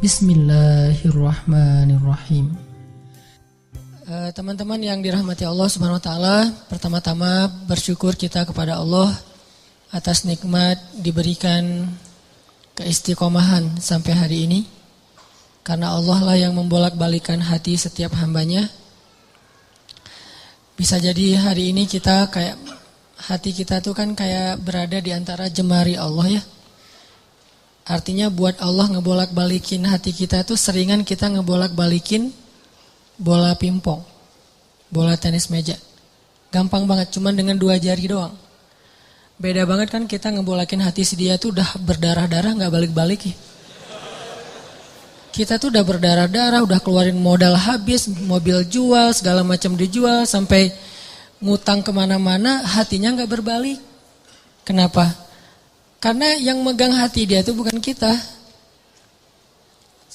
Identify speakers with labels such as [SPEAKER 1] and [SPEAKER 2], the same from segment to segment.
[SPEAKER 1] Bismillahirrahmanirrahim. Teman-teman yang dirahmati Allah Subhanahu wa taala, pertama-tama bersyukur kita kepada Allah atas nikmat diberikan keistiqomahan sampai hari ini. Karena Allah lah yang membolak-balikan hati setiap hambanya. Bisa jadi hari ini kita kayak hati kita tuh kan kayak berada di antara jemari Allah ya. Artinya buat Allah ngebolak-balikin hati kita tuh seringan kita ngebolak-balikin bola pingpong, bola tenis meja. Gampang banget, cuman dengan 2 jari doang. Beda banget kan kita ngebolakin hati si dia tuh udah berdarah-darah gak balik-balik ya. Kita tuh udah berdarah-darah, udah keluarin modal habis, mobil jual, segala macam dijual, sampai ngutang kemana-mana, hatinya gak berbalik. Kenapa? Karena yang megang hati dia itu bukan kita.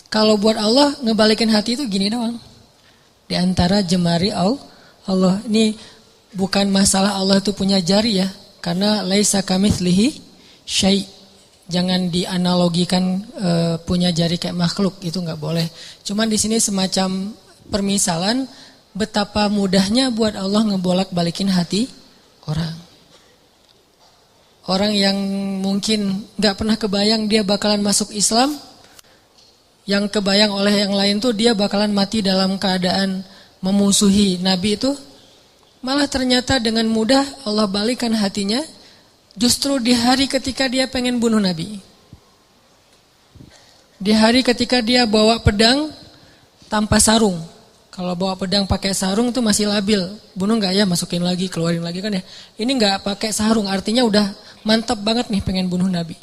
[SPEAKER 1] Kalau buat Allah ngebalikin hati itu gini doang. Di antara jemari Allah. Ini bukan masalah Allah itu punya jari ya. Karena laisa kamitslihi syai'. Jangan dianalogikan punya jari kayak makhluk, itu nggak boleh. Cuman di sini semacam permisalan betapa mudahnya buat Allah ngebolak-balikin hati orang. Orang yang mungkin gak pernah kebayang dia bakalan masuk Islam, yang kebayang oleh yang lain tuh dia bakalan mati dalam keadaan memusuhi Nabi itu, malah ternyata dengan mudah Allah balikan hatinya justru di hari ketika dia pengen bunuh Nabi. Di hari ketika dia bawa pedang tanpa sarung. Kalau bawa pedang pakai sarung itu masih labil. Bunuh gak ya, masukin lagi, keluarin lagi kan ya. Ini gak pakai sarung, artinya udah mantap banget nih pengen bunuh Nabi.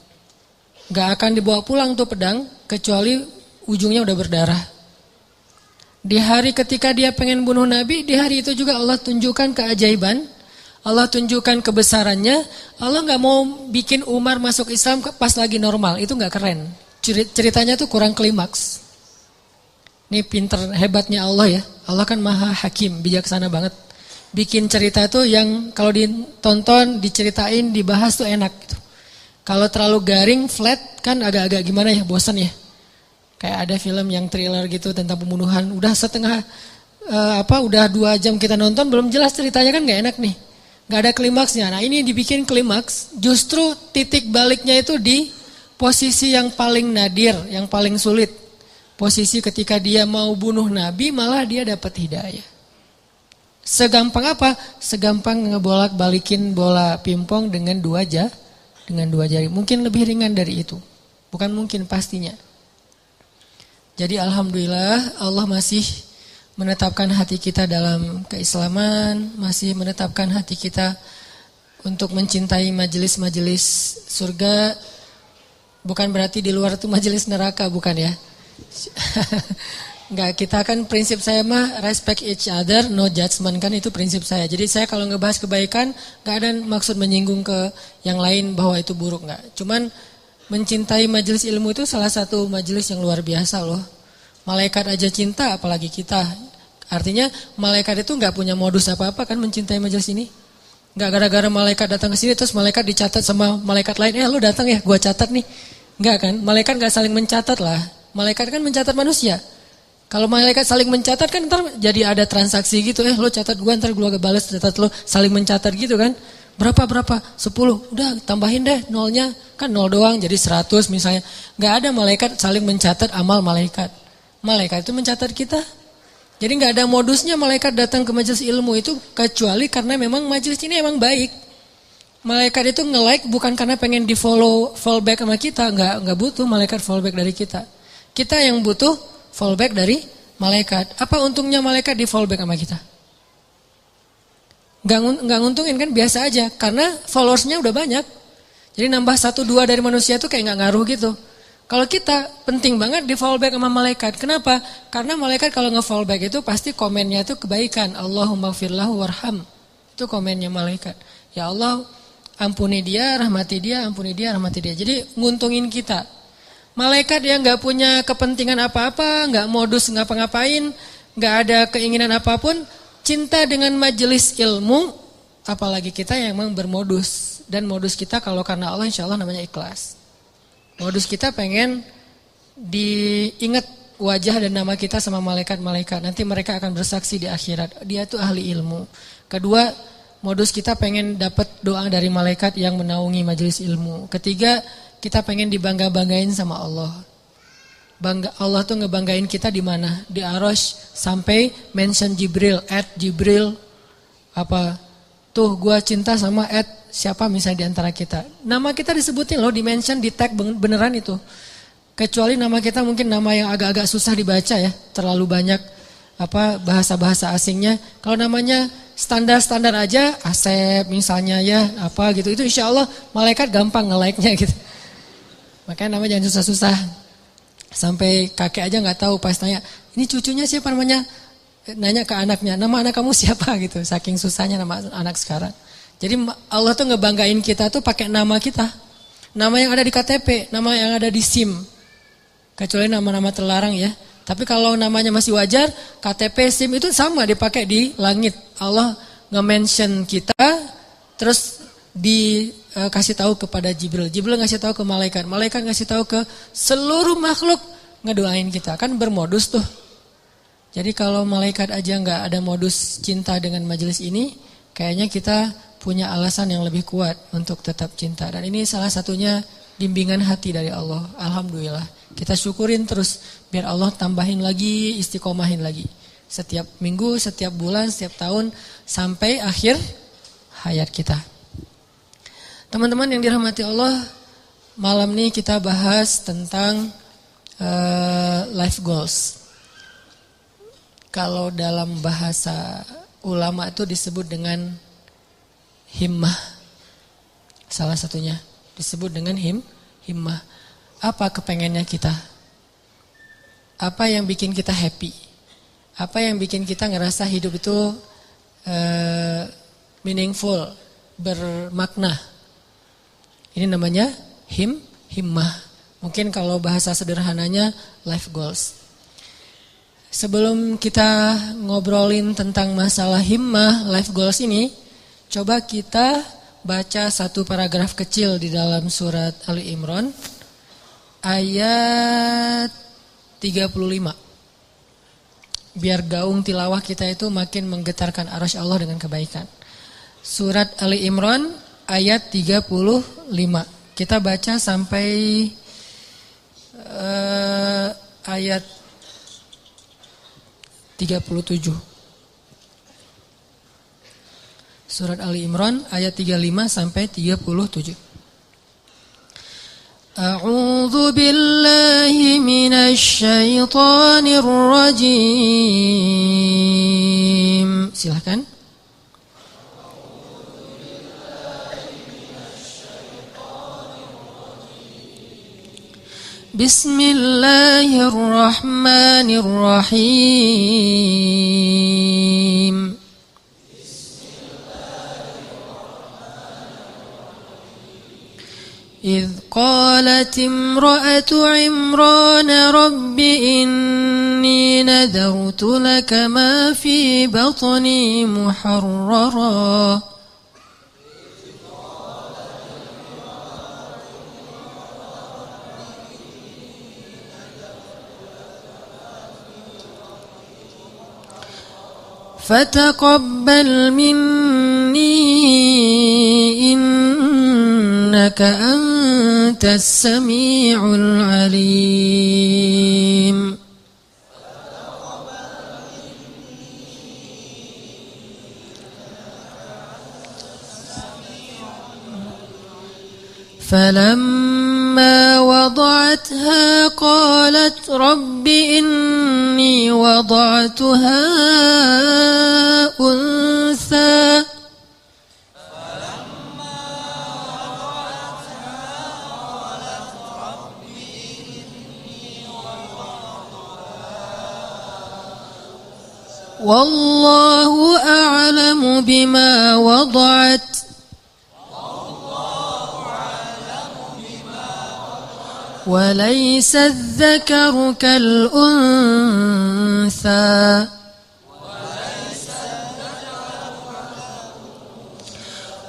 [SPEAKER 1] Gak akan dibawa pulang tuh pedang, kecuali ujungnya udah berdarah. Di hari ketika dia pengen bunuh Nabi, di hari itu juga Allah tunjukkan keajaiban. Allah tunjukkan kebesarannya. Allah gak mau bikin Umar masuk Islam pas lagi normal, itu gak keren. Ceritanya tuh kurang klimaks. Ini pinter hebatnya Allah ya. Allah kan maha hakim, bijaksana banget. Bikin cerita tuh yang kalau ditonton, diceritain, dibahas tuh enak gitu. Kalau terlalu garing, flat kan agak-agak gimana ya, bosan ya. Kayak ada film yang thriller gitu tentang pembunuhan. Udah udah 2 jam kita nonton, belum jelas ceritanya kan gak enak nih. Gak ada klimaksnya. Nah ini dibikin klimaks, justru titik baliknya itu di posisi yang paling nadir, yang paling sulit. Posisi ketika dia mau bunuh Nabi malah dia dapat hidayah. Segampang apa? Segampang ngebolak-balikin bola pingpong dengan 2 jari. Mungkin lebih ringan dari itu. Bukan mungkin, pastinya. Jadi alhamdulillah Allah masih menetapkan hati kita dalam keislaman, masih menetapkan hati kita untuk mencintai majelis-majelis surga. Bukan berarti di luar itu majelis neraka, bukan ya. Enggak, kita kan prinsip saya mah respect each other, no judgment, kan itu prinsip saya. Jadi saya kalau ngebahas kebaikan enggak ada maksud menyinggung ke yang lain bahwa itu buruk, enggak. Cuman mencintai majelis ilmu itu salah satu majelis yang luar biasa loh. Malaikat aja cinta, apalagi kita. Artinya malaikat itu enggak punya modus apa-apa kan mencintai majelis ini. Enggak gara-gara malaikat datang ke sini terus malaikat dicatat sama malaikat lain, lu datang ya, gua catat nih. Enggak kan? Malaikat enggak saling mencatat lah. Malaikat kan mencatat manusia. Kalau malaikat saling mencatat kan ntar jadi ada transaksi gitu. Lo catat gua, ntar gua balas catat lo. Saling mencatat gitu kan. Berapa? 10. Udah tambahin deh nolnya. Kan 0 doang jadi 100 misalnya. Gak ada malaikat saling mencatat amal malaikat. Malaikat itu mencatat kita. Jadi gak ada modusnya malaikat datang ke majelis ilmu itu. Kecuali karena memang majelis ini emang baik. Malaikat itu nge-like bukan karena pengen di follow back sama kita. Gak butuh malaikat follow back dari kita. Kita yang butuh fallback dari malaikat. Apa untungnya malaikat di fallback sama kita? Gak nguntungin kan, biasa aja. Karena followersnya udah banyak. Jadi nambah 1-2 dari manusia tuh kayak gak ngaruh gitu. Kalau kita penting banget di fallback sama malaikat. Kenapa? Karena malaikat kalau nge-fallback itu pasti komennya itu kebaikan. Allahumma gfirlahu warham. Itu komennya malaikat. Ya Allah ampuni dia, rahmati dia, ampuni dia, rahmati dia. Jadi nguntungin kita. Malaikat yang gak punya kepentingan apa-apa, gak modus ngapa-ngapain, gak ada keinginan apapun, cinta dengan majelis ilmu, apalagi kita yang memang bermodus. Dan modus kita kalau karena Allah insya Allah namanya ikhlas. Modus kita pengen diingat wajah dan nama kita sama malaikat-malaikat. Nanti mereka akan bersaksi di akhirat. Dia itu ahli ilmu. Kedua, modus kita pengen dapat doa dari malaikat yang menaungi majelis ilmu. Ketiga, kita pengen dibangga-banggain sama Allah. Allah tuh ngebanggain kita di mana? Di Arasy sampai mention Jibril, @Jibril apa? Tuh gua cinta sama siapa misalnya di antara kita. Nama kita disebutin loh, di mention, di tag beneran itu. Kecuali nama kita mungkin nama yang agak-agak susah dibaca ya, terlalu banyak bahasa-bahasa asingnya. Kalau namanya standar-standar aja, Asep misalnya ya, apa gitu, itu insya Allah malaikat gampang nge-like-nya gitu. Makanya nama jangan susah-susah. Sampai kakek aja nggak tahu pas tanya, ini cucunya siapa namanya? Nanya ke anaknya, nama anak kamu siapa gitu. Saking susahnya nama anak sekarang. Jadi Allah tuh ngebanggain kita tuh pakai nama kita. Nama yang ada di KTP, nama yang ada di SIM. Kecuali nama-nama terlarang ya. Tapi kalau namanya masih wajar, KTP, SIM itu sama dipakai di langit. Allah nge-mention kita, terus dikasih tahu kepada Jibril. Jibril ngasih tahu ke malaikat. Malaikat ngasih tahu ke seluruh makhluk, ngedoain kita. Kan bermodus tuh. Jadi kalau malaikat aja nggak ada modus cinta dengan majelis ini, kayaknya kita punya alasan yang lebih kuat untuk tetap cinta. Dan ini salah satunya bimbingan hati dari Allah. Alhamdulillah. Kita syukurin terus biar Allah tambahin lagi, istiqomahin lagi. Setiap minggu, setiap bulan, setiap tahun sampai akhir hayat kita. Teman-teman yang dirahmati Allah, malam ini kita bahas tentang life goals. Kalau dalam bahasa ulama itu disebut dengan himmah. Salah satunya disebut dengan himmah. Apa kepengennya kita? Apa yang bikin kita happy? Apa yang bikin kita ngerasa hidup itu meaningful, bermakna? Ini namanya himmah. Mungkin kalau bahasa sederhananya life goals. Sebelum kita ngobrolin tentang masalah himmah, life goals ini, coba kita baca satu paragraf kecil di dalam surat Ali Imran ayat 35. Biar gaung tilawah kita itu makin menggetarkan arasy Allah dengan kebaikan. Surat Ali Imran ayat 35. Kita baca sampai ayat 37. Surat Ali Imran ayat 35 sampai 37. A'udzu billahi minasy syaithanir rajim. Silakan. Bismillahirrahmanirrahim. إذ قالت امرأة عمران رب إني نذرت لك ما في بطني محررا فتقبل مني إنك أنت السميع العليم فلما وضعتها قالت رب إني وضعتها أنثى والله أعلم بما وضعت وليس الذكر كالأنثى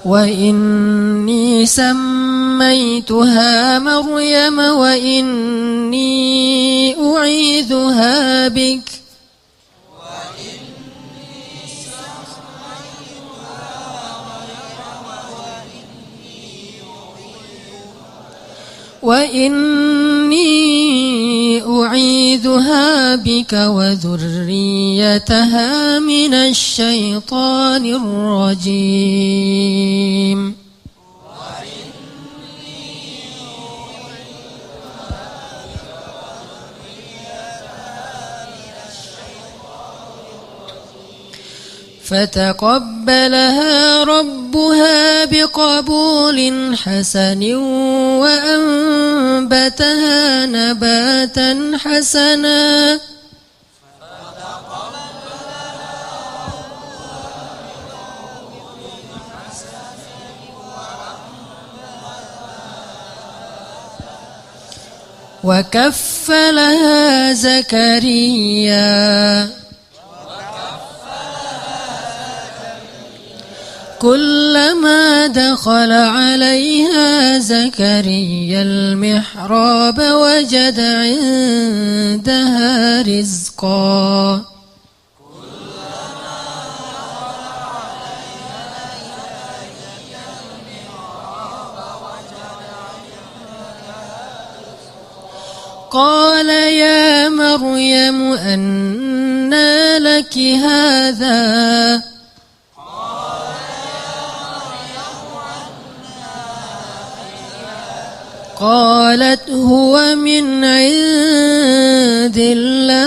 [SPEAKER 1] وإني سميتها سميتها مريم وإني أعيذها بك وذريتها من الشيطان الرجيم فتقبلها ربها بقبول حسن وأنبتها نباتا حسنا وكفلها زكريا كلما دخل عليها زكريا المحراب وجد عندها رزقا قال يا مريم أنى لك هذا قالت هو من عند الله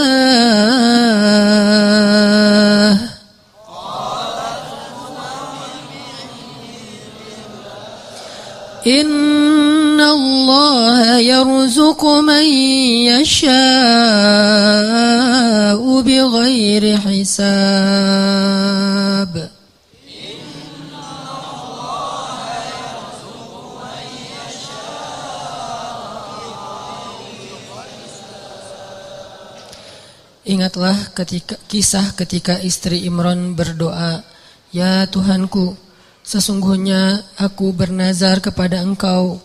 [SPEAKER 1] إن الله يرزق من يشاء بغير حساب Ingatlah kisah ketika istri Imran berdoa, "Ya Tuhanku, sesungguhnya aku bernazar kepada Engkau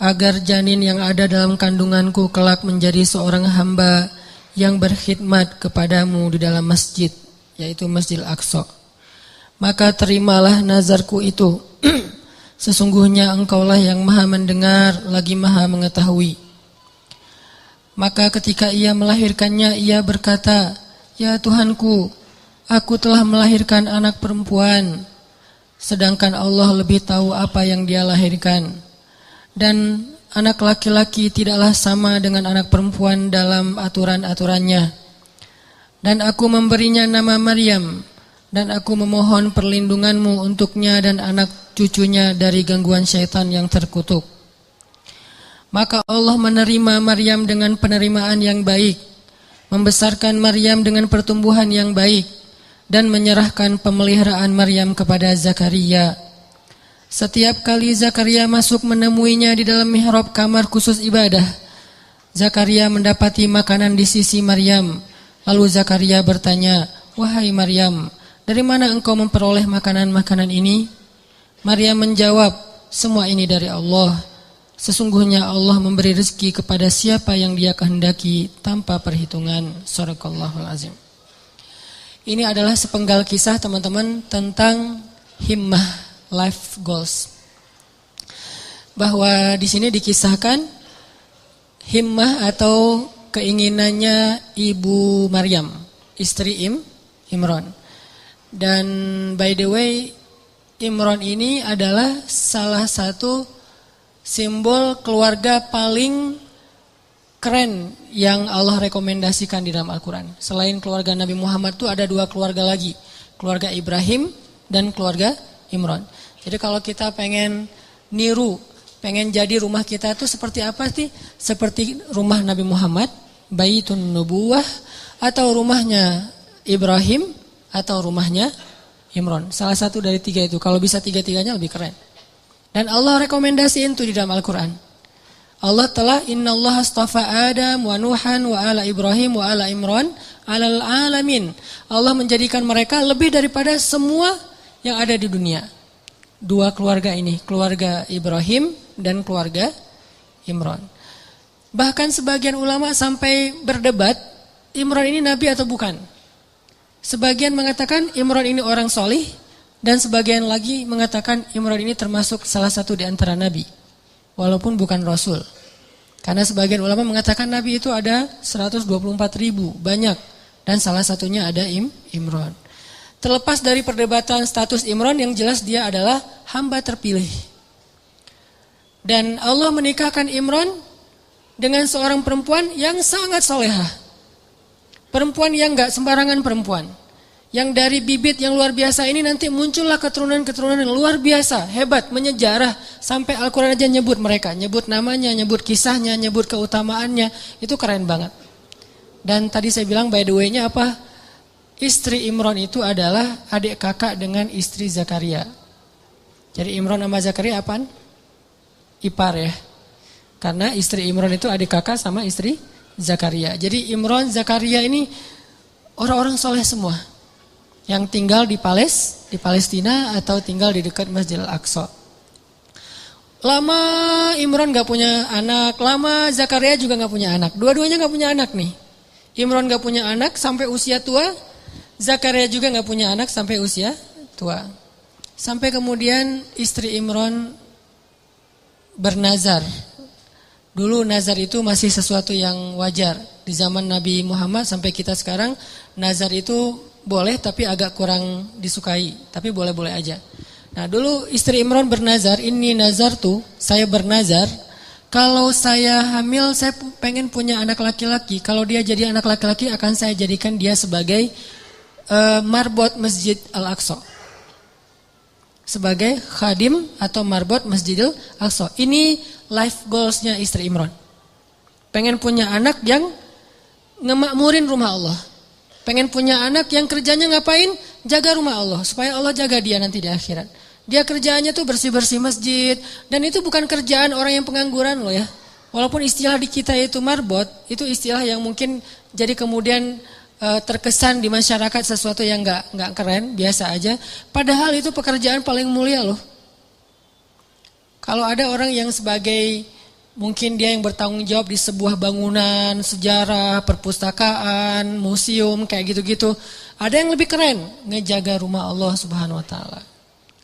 [SPEAKER 1] agar janin yang ada dalam kandunganku kelak menjadi seorang hamba yang berkhidmat kepadamu di dalam masjid, yaitu Masjidil Aqsa. Maka terimalah nazarku itu. Sesungguhnya Engkaulah yang Maha mendengar lagi Maha mengetahui." Maka ketika ia melahirkannya, ia berkata, "Ya Tuhanku, aku telah melahirkan anak perempuan, sedangkan Allah lebih tahu apa yang dia lahirkan. Dan anak laki-laki tidaklah sama dengan anak perempuan dalam aturan-aturannya. Dan aku memberinya nama Maryam, dan aku memohon perlindunganmu untuknya dan anak cucunya dari gangguan syaitan yang terkutuk." Maka Allah menerima Maryam dengan penerimaan yang baik, membesarkan Maryam dengan pertumbuhan yang baik, dan menyerahkan pemeliharaan Maryam kepada Zakaria. Setiap kali Zakaria masuk menemuinya di dalam mihrab kamar khusus ibadah, Zakaria mendapati makanan di sisi Maryam. Lalu Zakaria bertanya, "Wahai Maryam, dari mana engkau memperoleh makanan-makanan ini?" Maryam menjawab, "Semua ini dari Allah. Sesungguhnya Allah memberi rezeki kepada siapa yang Dia kehendaki tanpa perhitungan." Shadaqallahul azim. Ini adalah sepenggal kisah teman-teman tentang himmah, life goals. Bahwa di sini dikisahkan himmah atau keinginannya Ibu Maryam, istri Imran. Dan by the way, Imran ini adalah salah satu simbol keluarga paling keren yang Allah rekomendasikan di dalam Al-Quran. Selain keluarga Nabi Muhammad itu ada dua keluarga lagi, keluarga Ibrahim dan keluarga Imran. Jadi kalau kita pengen niru, pengen jadi rumah kita itu seperti apa sih? Seperti rumah Nabi Muhammad, Baitun Nubuwah, atau rumahnya Ibrahim, atau rumahnya Imran. Salah satu dari tiga itu. Kalau bisa tiga-tiganya lebih keren. Dan Allah rekomendasiin itu di dalam Al-Quran. Allah telah innallaha astafa Adam wa Nuhan wa ala Ibrahim wa ala Imran alal alamin. Allah menjadikan mereka lebih daripada semua yang ada di dunia. dua keluarga ini, keluarga Ibrahim dan keluarga Imran. Bahkan sebagian ulama sampai berdebat, Imran ini nabi atau bukan. Sebagian mengatakan Imran ini orang solih, dan sebagian lagi mengatakan Imran ini termasuk salah satu di antara nabi, walaupun bukan rasul. Karena sebagian ulama mengatakan nabi itu ada 124.000, banyak, dan salah satunya ada Imran. Terlepas dari perdebatan status Imran, yang jelas dia adalah hamba terpilih. Dan Allah menikahkan Imran dengan seorang perempuan yang sangat solehah. Perempuan yang gak sembarangan perempuan. Yang dari bibit yang luar biasa ini nanti muncullah keturunan-keturunan yang luar biasa, hebat, menyejarah. Sampai Al-Quran aja nyebut mereka, nyebut namanya, nyebut kisahnya, nyebut keutamaannya. Itu keren banget. Dan tadi saya bilang by the way-nya apa? Istri Imran itu adalah adik kakak dengan istri Zakaria. Jadi Imran sama Zakaria apaan? Ipar ya. Karena istri Imran itu adik kakak sama istri Zakaria. Jadi Imran, Zakaria ini orang-orang soleh semua. Yang tinggal di Palestina atau tinggal di dekat Masjid Al-Aqsa. Lama Imran gak punya anak, lama Zakaria juga gak punya anak. Dua-duanya gak punya anak nih. Imran gak punya anak sampai usia tua, Zakaria juga gak punya anak sampai usia tua. Sampai kemudian istri Imran bernazar. Dulu nazar itu masih sesuatu yang wajar. Di zaman Nabi Muhammad sampai kita sekarang, nazar itu boleh tapi agak kurang disukai. Tapi boleh-boleh aja. Nah dulu istri Imran bernazar, ini nazar tuh, saya bernazar. Kalau saya hamil, saya pengen punya anak laki-laki. Kalau dia jadi anak laki-laki, akan saya jadikan dia sebagai marbot Masjid Al-Aqsa. Sebagai khadim atau marbot Masjidil Aqsa. Ini life goalsnya istri Imran. Pengen punya anak yang ngemakmurin rumah Allah. Pengen punya anak yang kerjanya ngapain? Jaga rumah Allah. Supaya Allah jaga dia nanti di akhirat. Dia kerjaannya tuh bersih-bersih masjid. Dan itu bukan kerjaan orang yang pengangguran loh ya. Walaupun istilah di kita itu marbot. Itu istilah yang mungkin jadi kemudian terkesan di masyarakat sesuatu yang nggak keren, biasa aja. Padahal itu pekerjaan paling mulia loh. Kalau ada orang yang sebagai mungkin dia yang bertanggung jawab di sebuah bangunan sejarah, perpustakaan, museum kayak gitu-gitu, ada yang lebih keren, ngejaga rumah Allah Subhanahu Wa Taala.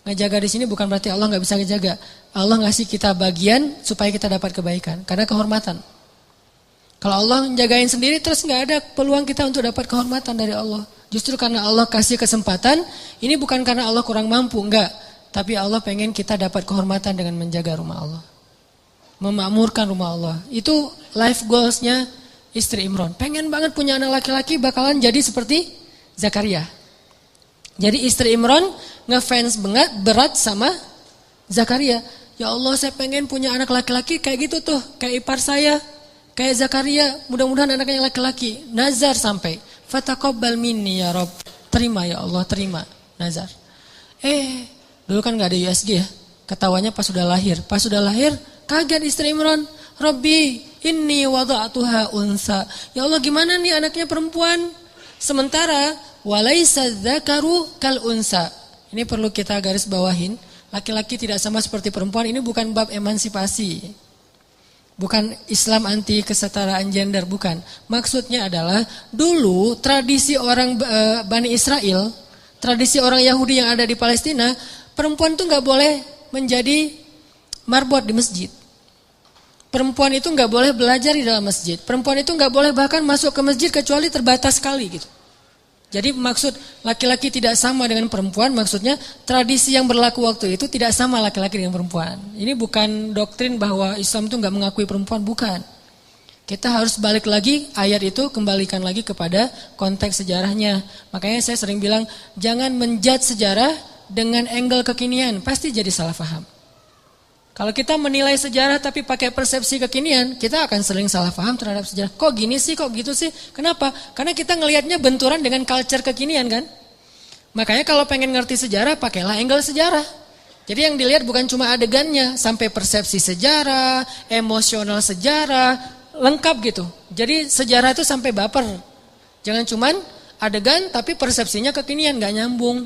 [SPEAKER 1] Ngejaga di sini bukan berarti Allah nggak bisa ngejaga. Allah ngasih kita bagian supaya kita dapat kebaikan, karena kehormatan. Kalau Allah menjagain sendiri terus nggak ada peluang kita untuk dapat kehormatan dari Allah. Justru karena Allah kasih kesempatan, ini bukan karena Allah kurang mampu, enggak. Tapi Allah pengen kita dapat kehormatan dengan menjaga rumah Allah. Memakmurkan rumah Allah. Itu life goalsnya istri Imran. Pengen banget punya anak laki-laki bakalan jadi seperti Zakaria. Jadi istri Imran ngefans banget berat sama Zakaria. Ya Allah saya pengen punya anak laki-laki kayak gitu tuh, kayak ipar saya. Kayak Zakaria, mudah-mudahan anaknya laki-laki. Nazar sampai. Fataqabbal minni ya Rabb. Terima ya Allah, terima. Nazar. Dulu kan gak ada USG ya. Ketawanya pas sudah lahir. Pas sudah lahir, kaget istri Imran. Rabbi, inni wada'atuha unsa. Ya Allah gimana nih anaknya perempuan? Sementara, walaysa dzakaru kal unsa. Ini perlu kita garis bawahin. Laki-laki tidak sama seperti perempuan. Ini bukan bab emansipasi. Bukan Islam anti kesetaraan gender, bukan. Maksudnya adalah dulu tradisi orang Bani Israel, tradisi orang Yahudi yang ada di Palestina, perempuan tuh nggak boleh menjadi marbot di masjid. Perempuan itu nggak boleh belajar di dalam masjid. Perempuan itu nggak boleh bahkan masuk ke masjid kecuali terbatas sekali gitu. Jadi maksud laki-laki tidak sama dengan perempuan, maksudnya tradisi yang berlaku waktu itu tidak sama laki-laki dengan perempuan. Ini bukan doktrin bahwa Islam itu nggak mengakui perempuan, bukan. Kita harus balik lagi ayat itu, kembalikan lagi kepada konteks sejarahnya. Makanya saya sering bilang, jangan menjudge sejarah dengan angle kekinian, pasti jadi salah paham. Kalau kita menilai sejarah tapi pakai persepsi kekinian, kita akan sering salah paham terhadap sejarah. Kok gini sih, kok gitu sih? Kenapa? Karena kita ngelihatnya benturan dengan culture kekinian kan. Makanya kalau pengen ngerti sejarah, pakailah angle sejarah. Jadi yang dilihat bukan cuma adegannya, sampai persepsi sejarah, emosional sejarah, lengkap gitu. Jadi sejarah itu sampai baper. Jangan cuman adegan tapi persepsinya kekinian, gak nyambung.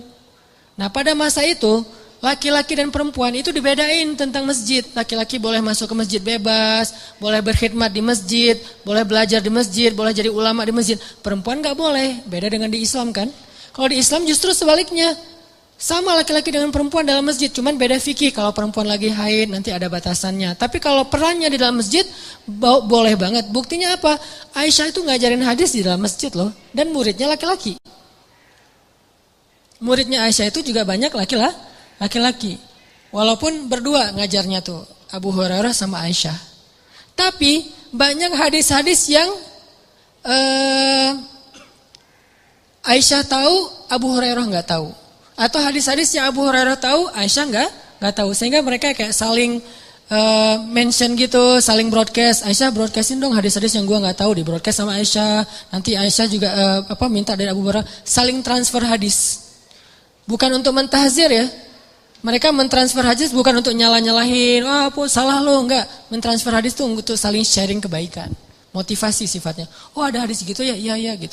[SPEAKER 1] Nah pada masa itu, Laki-laki dan perempuan itu dibedain tentang masjid. Laki-laki boleh masuk ke masjid bebas, boleh berkhidmat di masjid, boleh belajar di masjid, boleh jadi ulama di masjid. Perempuan gak boleh, beda dengan di Islam kan. Kalau di Islam justru sebaliknya. Sama laki-laki dengan perempuan dalam masjid, cuman beda fikih. Kalau perempuan lagi haid nanti ada batasannya. Tapi kalau perannya di dalam masjid boleh banget. Buktinya apa? Aisyah itu ngajarin hadis di dalam masjid loh. Dan muridnya laki-laki. Muridnya Aisyah itu juga banyak laki-laki. Walaupun berdua ngajarnya tuh, Abu Hurairah sama Aisyah. Tapi banyak hadis-hadis yang Aisyah tahu, Abu Hurairah nggak tahu. Atau hadis-hadis yang Abu Hurairah tahu, Aisyah nggak tahu. Sehingga mereka kayak saling mention gitu, saling broadcast. Aisyah broadcastin dong hadis-hadis yang gua nggak tahu, di broadcast sama Aisyah. Nanti Aisyah juga minta dari Abu Hurairah, saling transfer hadis. Bukan untuk mentahzir ya. Mereka mentransfer hadis bukan untuk nyalah-nyalahin, salah lo, enggak. Mentransfer hadis itu untuk saling sharing kebaikan. Motivasi sifatnya. Oh ada hadis gitu ya, iya gitu.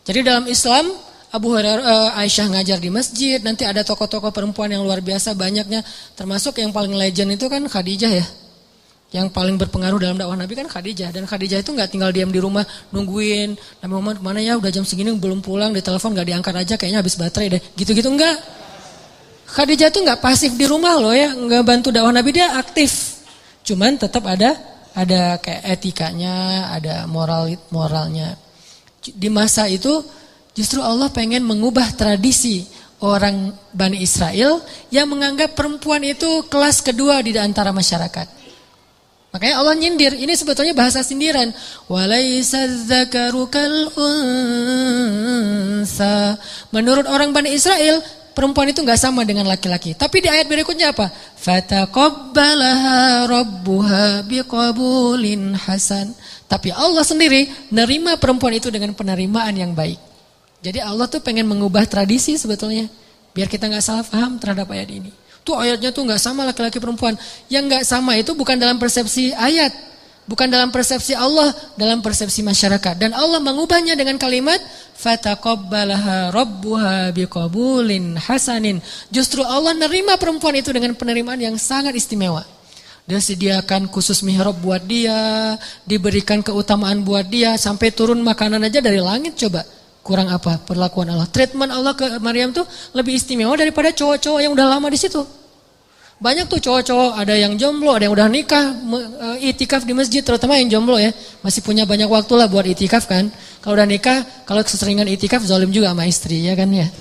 [SPEAKER 1] Jadi dalam Islam, Abu Hurairah, Aisyah ngajar di masjid, nanti ada tokoh-tokoh perempuan yang luar biasa banyaknya, termasuk yang paling legend itu kan Khadijah ya. Yang paling berpengaruh dalam dakwah Nabi kan Khadijah, dan Khadijah itu nggak tinggal diam di rumah nungguin Nabi Muhammad kemana ya, udah jam segini belum pulang, ditelepon nggak diangkat aja, kayaknya habis baterai deh, gitu-gitu enggak. Khadijah itu nggak pasif di rumah loh ya, nggak bantu dakwah Nabi, dia aktif. Cuman tetap ada kayak etikanya, ada moralnya. Di masa itu justru Allah pengen mengubah tradisi orang Bani Israel yang menganggap perempuan itu kelas kedua di antara masyarakat. Makanya Allah nyindir, ini sebetulnya bahasa sindiran. Walaysa dzakaru kal unsa. Menurut orang Bani Israel, perempuan itu enggak sama dengan laki-laki. Tapi di ayat berikutnya apa? Fataqabbalaha rabbuha biqabulin hasan. Tapi Allah sendiri nerima perempuan itu dengan penerimaan yang baik. Jadi Allah tuh pengen mengubah tradisi sebetulnya. Biar kita gak salah paham terhadap ayat ini. Tuh ayatnya tuh gak sama laki-laki perempuan. Yang gak sama itu bukan dalam persepsi ayat. Bukan dalam persepsi Allah. Dalam persepsi masyarakat. Dan Allah mengubahnya dengan kalimat fataqabbalaha rabbuha biqabulin hasanin. Justru Allah nerima perempuan itu dengan penerimaan yang sangat istimewa. Dia sediakan khusus mihrab buat dia. Diberikan keutamaan buat dia. Sampai turun makanan aja dari langit coba. Kurang apa perlakuan Allah? Treatment Allah ke Maryam tuh lebih istimewa daripada cowok-cowok yang udah lama di situ. Banyak tuh cowok-cowok, ada yang jomblo, ada yang udah nikah, itikaf di masjid, terutama yang jomblo ya. Masih punya banyak waktu lah buat itikaf kan. Kalau udah nikah, kalau keseringan itikaf zalim juga sama istri ya kan ya.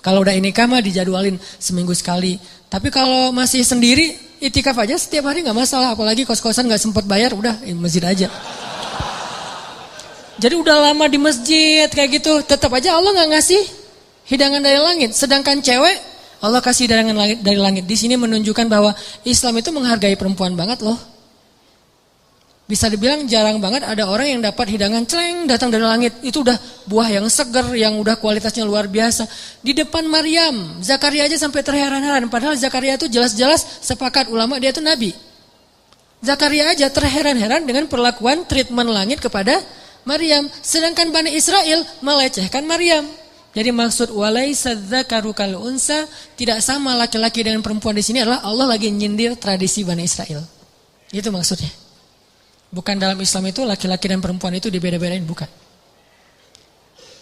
[SPEAKER 1] Kalau udah nikah mah dijadwalin seminggu sekali. Tapi kalau masih sendiri, itikaf aja setiap hari gak masalah. Apalagi kos-kosan gak sempat bayar, udah masjid aja. Jadi udah lama di masjid kayak gitu, tetap aja Allah nggak ngasih hidangan dari langit. Sedangkan cewek Allah kasih hidangan dari langit. Di sini menunjukkan bahwa Islam itu menghargai perempuan banget loh. Bisa dibilang jarang banget ada orang yang dapat hidangan celeng datang dari langit. Itu udah buah yang segar, yang udah kualitasnya luar biasa. Di depan Maryam, Zakaria aja sampai terheran-heran. Padahal Zakaria itu jelas-jelas sepakat ulama dia itu nabi. Zakaria aja terheran-heran dengan perlakuan treatment langit kepada Maryam, sedangkan Bani Israel melecehkan Maryam. Jadi maksud walaysa dzakaru kal unsa, tidak sama laki-laki dengan perempuan di sini adalah Allah lagi nyindir tradisi Bani Israel. Itu maksudnya. Bukan dalam Islam itu laki-laki dan perempuan itu dibeda-bedain, bukan.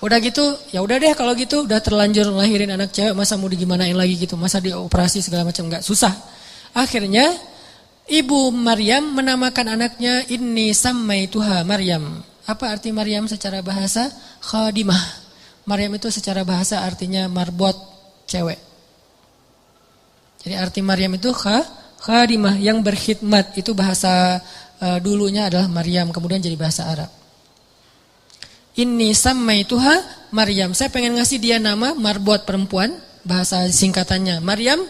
[SPEAKER 1] Udah gitu, ya udah deh kalau gitu, udah terlanjur lahirin anak cewek, masa mau digimanain lagi gitu, masa dioperasi segala macam, enggak, susah. Akhirnya ibu Maryam menamakan anaknya Inni sammaituha Maryam. Apa arti Maryam secara bahasa? Khadimah. Maryam itu secara bahasa artinya marbot, cewek. Jadi arti Maryam itu khadimah, yang berkhidmat. Itu bahasa dulunya adalah Maryam, kemudian jadi bahasa Arab. Inni sammaituha Maryam. Saya pengen ngasih dia nama marbot perempuan, bahasa singkatannya Maryam.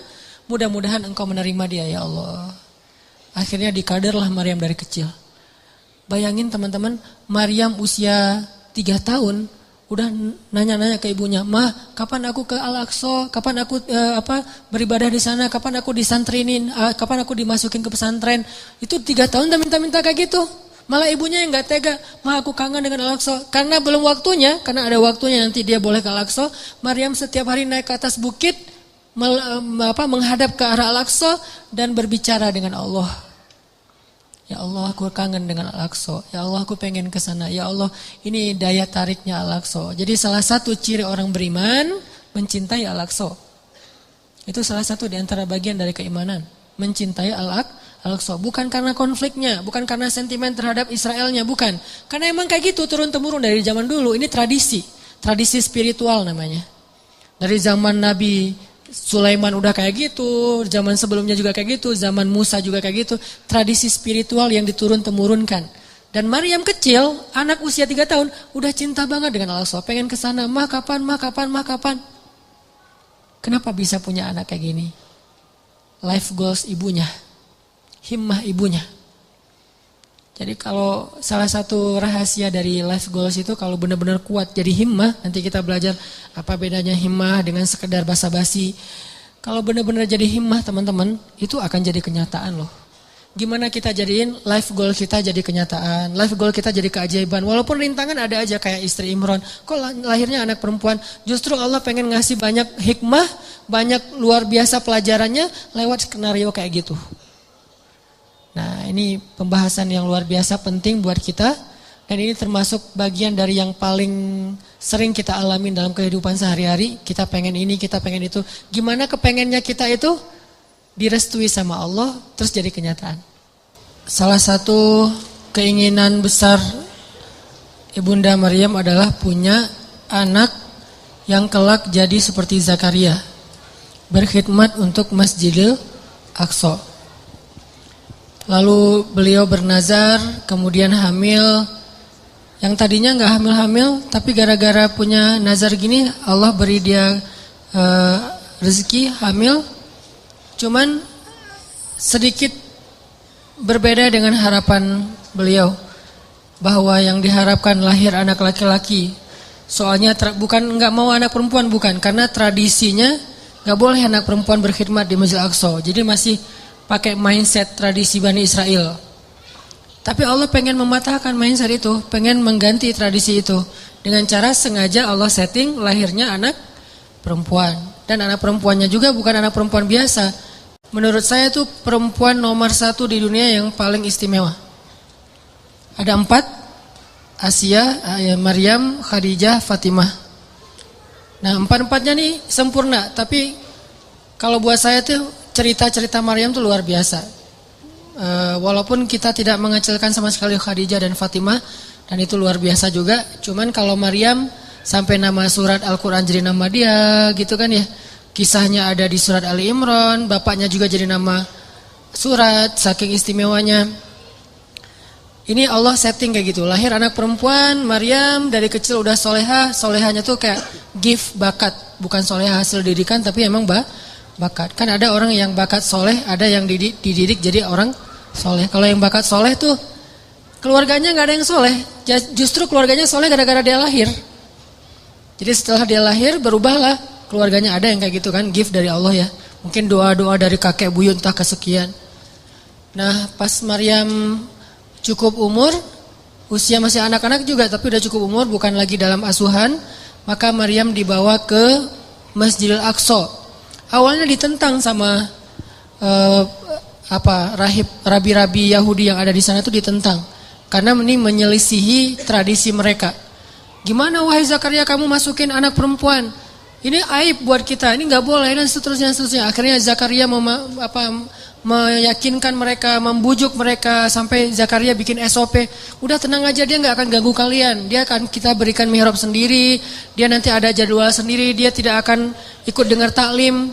[SPEAKER 1] Mudah-mudahan engkau menerima dia ya Allah. Akhirnya dikaderlah Maryam dari kecil. Bayangin teman-teman, Maryam usia 3 tahun udah nanya-nanya ke ibunya, "Mah, kapan aku ke Al-Aqsa? Kapan aku beribadah di sana? Kapan aku disantrinin? Kapan aku dimasukin ke pesantren?" Itu 3 tahun udah minta-minta kayak gitu. Malah ibunya yang enggak tega, "Mah, aku kangen dengan Al-Aqsa." Karena belum waktunya, karena ada waktunya nanti dia boleh ke Al-Aqsa, Maryam setiap hari naik ke atas bukit menghadap ke arah Al-Aqsa dan berbicara dengan Allah. Ya Allah, aku kangen dengan Al-Aqsa. Ya Allah, aku pengen ke sana. Ya Allah, ini daya tariknya Al-Aqsa. Jadi salah satu ciri orang beriman mencintai Al-Aqsa. Itu salah satu di antara bagian dari keimanan, mencintai Al-Aqsa. Bukan karena konfliknya, bukan karena sentimen terhadap Israelnya, bukan. Karena emang kayak gitu turun-temurun dari zaman dulu. Ini tradisi spiritual namanya. Dari zaman Nabi Sulaiman udah kayak gitu, zaman sebelumnya juga kayak gitu, zaman Musa juga kayak gitu. Tradisi spiritual yang diturun-temurunkan. Dan Maryam kecil, anak usia 3 tahun, udah cinta banget dengan Al-Aqsa, pengen ke sana. Mah kapan? Kenapa bisa punya anak kayak gini? Life goals ibunya, himmah ibunya. Jadi kalau salah satu rahasia dari life goals itu kalau benar-benar kuat jadi himmah, nanti kita belajar apa bedanya himmah dengan sekedar basa-basi. Kalau benar-benar jadi himmah teman-teman, itu akan jadi kenyataan loh. Gimana kita jadiin life goal kita jadi kenyataan, life goal kita jadi keajaiban. Walaupun rintangan ada aja kayak istri Imran, kok lahirnya anak perempuan. Justru Allah pengen ngasih banyak hikmah, banyak luar biasa pelajarannya lewat skenario kayak gitu. Nah ini pembahasan yang luar biasa penting buat kita. Dan ini termasuk bagian dari yang paling sering kita alamin dalam kehidupan sehari-hari. Kita pengen ini, kita pengen itu. Gimana kepengennya kita itu direstui sama Allah, terus jadi kenyataan. Salah satu keinginan besar Ibunda Maryam adalah punya anak yang kelak jadi seperti Zakaria, berkhidmat untuk Masjidil Aqsa. Lalu beliau bernazar, kemudian hamil. Yang tadinya gak hamil-hamil, tapi gara-gara punya nazar gini, Allah beri dia rezeki hamil. Cuman sedikit berbeda dengan harapan beliau, bahwa yang diharapkan lahir anak laki-laki. Soalnya bukan nggak mau anak perempuan, bukan, karena tradisinya nggak boleh anak perempuan berkhidmat di Masjid Al-Aqsa. Jadi masih pakai mindset tradisi Bani Israel. Tapi Allah pengen mematahkan mindset itu, pengen mengganti tradisi itu dengan cara sengaja Allah setting lahirnya anak perempuan. Dan anak perempuannya juga bukan anak perempuan biasa. Menurut saya itu perempuan nomor 1 di dunia yang paling istimewa. Ada 4, Asia, Maryam, Khadijah, Fatimah. Nah 4-4-nya nih sempurna. Tapi kalau buat saya tuh cerita-cerita Maryam tuh luar biasa. Walaupun kita tidak mengecilkan sama sekali Khadijah dan Fatimah, dan itu luar biasa juga. Cuman kalau Maryam sampai nama surat Al-Quran jadi nama dia gitu kan ya. Kisahnya ada di surat Ali Imran, bapaknya juga jadi nama surat, saking istimewanya. Ini Allah setting kayak gitu, lahir anak perempuan, Maryam dari kecil udah solehah, solehahnya tuh kayak gift, bakat. Bukan solehah hasil didikan, tapi emang bakat. Kan ada orang yang bakat soleh, ada yang dididik jadi orang soleh. Kalau yang bakat soleh tuh, keluarganya gak ada yang soleh, justru keluarganya soleh gara-gara dia lahir. Jadi setelah dia lahir, berubahlah. Keluarganya ada yang kayak gitu kan, gift dari Allah ya. Mungkin doa-doa dari kakek buyut entah kesekian. Nah pas Maryam cukup umur, usia masih anak-anak juga tapi udah cukup umur, bukan lagi dalam asuhan, maka Maryam dibawa ke Masjidil Aqsa. Awalnya ditentang sama rabi-rabi Yahudi yang ada di sana itu ditentang. Karena ini menyelisihi tradisi mereka. Gimana wahai Zakaria kamu masukin anak perempuan? Ini aib buat kita, ini nggak boleh dan seterusnya. Akhirnya Zakaria meyakinkan mereka, membujuk mereka sampai Zakaria bikin SOP. Udah tenang aja, dia nggak akan ganggu kalian. Dia akan kita berikan mihrab sendiri. Dia nanti ada jadwal sendiri. Dia tidak akan ikut dengar taklim.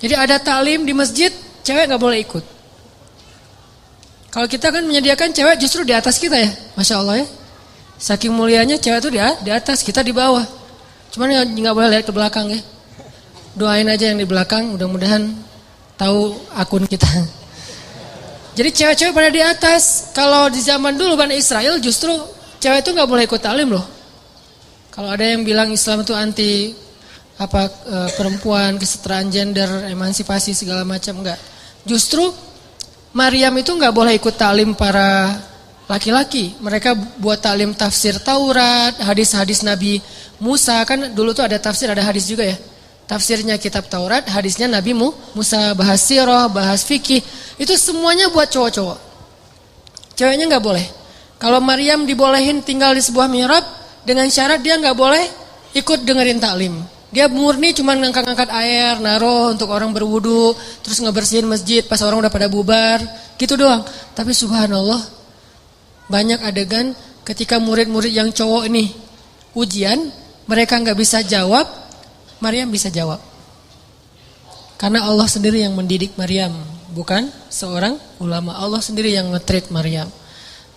[SPEAKER 1] Jadi ada taklim di masjid, cewek nggak boleh ikut. Kalau kita kan menyediakan cewek justru di atas kita ya, masya Allah ya. Saking mulianya cewek itu di atas, kita di bawah. Cuman nggak boleh lihat ke belakang ya. Doain aja yang di belakang, mudah-mudahan tahu akun kita. Jadi cewek-cewek pada di atas. Kalau di zaman dulu Bani Israel justru cewek itu nggak boleh ikut taklim loh. Kalau ada yang bilang Islam itu anti perempuan, kesetaraan gender, emansipasi segala macam, enggak. Justru Maryam itu nggak boleh ikut taklim para laki-laki. Mereka buat taklim tafsir Taurat, hadis-hadis Nabi Musa, kan dulu tuh ada tafsir, ada hadis juga ya. tafsirnya kitab Taurat, hadisnya Nabi Musa, bahas sirah, bahas fikih, itu semuanya buat cowok-cowok. Ceweknya nggak boleh. Kalau Maryam dibolehin tinggal di sebuah mihrab dengan syarat dia nggak boleh ikut dengerin taklim. Dia murni cuma ngangkat-ngangkat air, naruh untuk orang berwudu, terus ngebersihin masjid pas orang udah pada bubar, gitu doang. Tapi subhanallah, banyak adegan ketika murid-murid yang cowok ini ujian, mereka nggak bisa jawab, Maryam bisa jawab. Karena Allah sendiri yang mendidik Maryam, bukan seorang ulama. Allah sendiri yang nge-treat Maryam.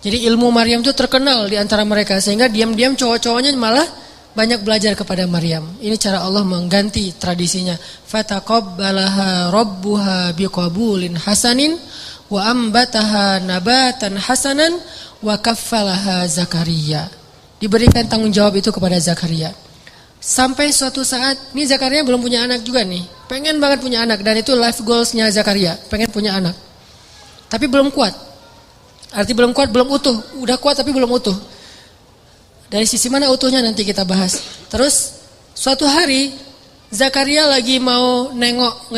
[SPEAKER 1] Jadi ilmu Maryam itu terkenal di antara mereka, sehingga diam-diam cowok-cowoknya malah banyak belajar kepada Maryam. Ini cara Allah mengganti tradisinya. Fataqabbalaha rabbuha biqabulin hasanin wa ambataha nabatan hasanan wa kaffalaha Zakaria. Diberikan tanggung jawab itu kepada Zakaria. Sampai suatu saat, ini Zakaria belum punya anak juga nih. Pengen banget punya anak, dan itu life goals-nya Zakaria, pengen punya anak. Tapi belum kuat. Arti belum kuat, belum utuh. Udah kuat tapi belum utuh. Dari sisi mana utuhnya nanti kita bahas. Terus suatu hari Zakaria lagi mau nengok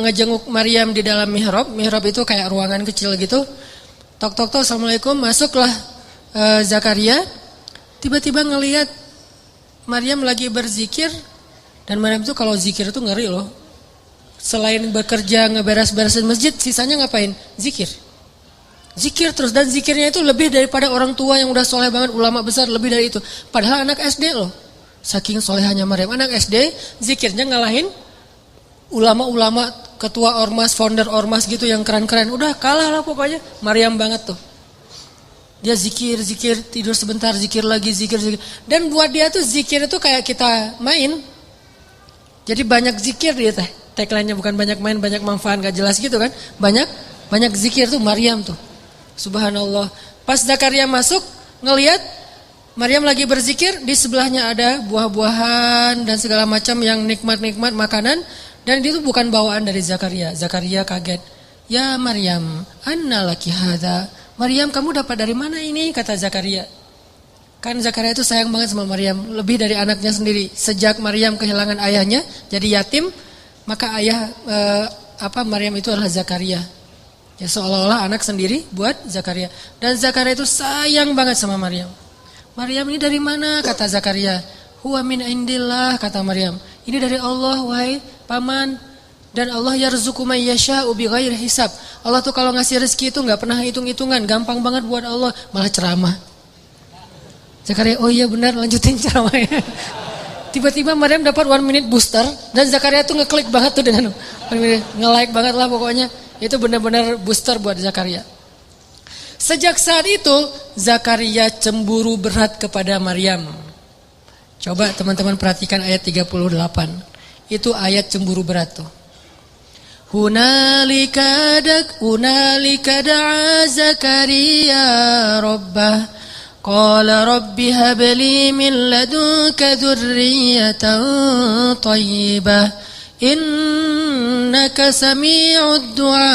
[SPEAKER 1] ngejenguk Maryam di dalam mihrab. Mihrab itu kayak ruangan kecil gitu. Tok tok tok, assalamualaikum. Masuklah Zakaria. Tiba-tiba ngelihat Maryam lagi berzikir. Dan Maryam itu kalau zikir itu ngeri loh. Selain bekerja ngeberes-beresin masjid, sisanya ngapain? Zikir. Zikir terus, dan zikirnya itu lebih daripada orang tua yang udah soleh banget, ulama besar, lebih dari itu. Padahal anak SD loh. Saking solehannya Maryam, anak SD zikirnya ngalahin ulama-ulama, ketua ormas, founder ormas gitu yang keren-keren. Udah kalah lah pokoknya. Maryam banget tuh. Dia zikir, tidur sebentar, zikir lagi, zikir. Dan buat dia tuh zikir itu kayak kita main. Jadi banyak zikir dia teh. Tagline-nya bukan banyak main, banyak manfaat, gak jelas gitu kan. Banyak zikir tuh Maryam tuh. Subhanallah. Pas Zakaria masuk, ngelihat Maryam lagi berzikir, di sebelahnya ada buah-buahan dan segala macam yang nikmat-nikmat makanan, dan itu bukan bawaan dari Zakaria. Zakaria kaget. Ya Maryam, anna laki hadza? Maryam, kamu dapat dari mana ini? Kata Zakaria. Kan Zakaria itu sayang banget sama Maryam, lebih dari anaknya sendiri. Sejak Maryam kehilangan ayahnya, jadi yatim, maka ayah Maryam itu adalah Zakaria. Ya seolah-olah anak sendiri buat Zakaria. Dan Zakaria itu sayang banget sama Maryam. Maryam ini dari mana? Kata Zakaria. Huwa min indillah, kata Maryam. Ini dari Allah, wahai paman. Dan Allah yarzuqu may yasha'u bighairi hisab. Allah tuh kalau ngasih rezeki itu enggak pernah hitung-hitungan, gampang banget buat Allah, malah ceramah. Zakaria, oh iya benar, lanjutin ceramahnya. Tiba-tiba Maryam dapat 1 minute booster, dan Zakaria tuh ngeklik banget tuh dengan nge-like banget lah pokoknya. Itu benar-benar booster buat Zakaria. Sejak saat itu Zakaria cemburu berat kepada Maryam. Coba teman-teman perhatikan ayat 38. Itu ayat cemburu berat tuh. Hunalika da'a Zakaria rabbah qala rabbi habli min ladunka dzurriyyatan thayyibah innaka sami'ud du'a.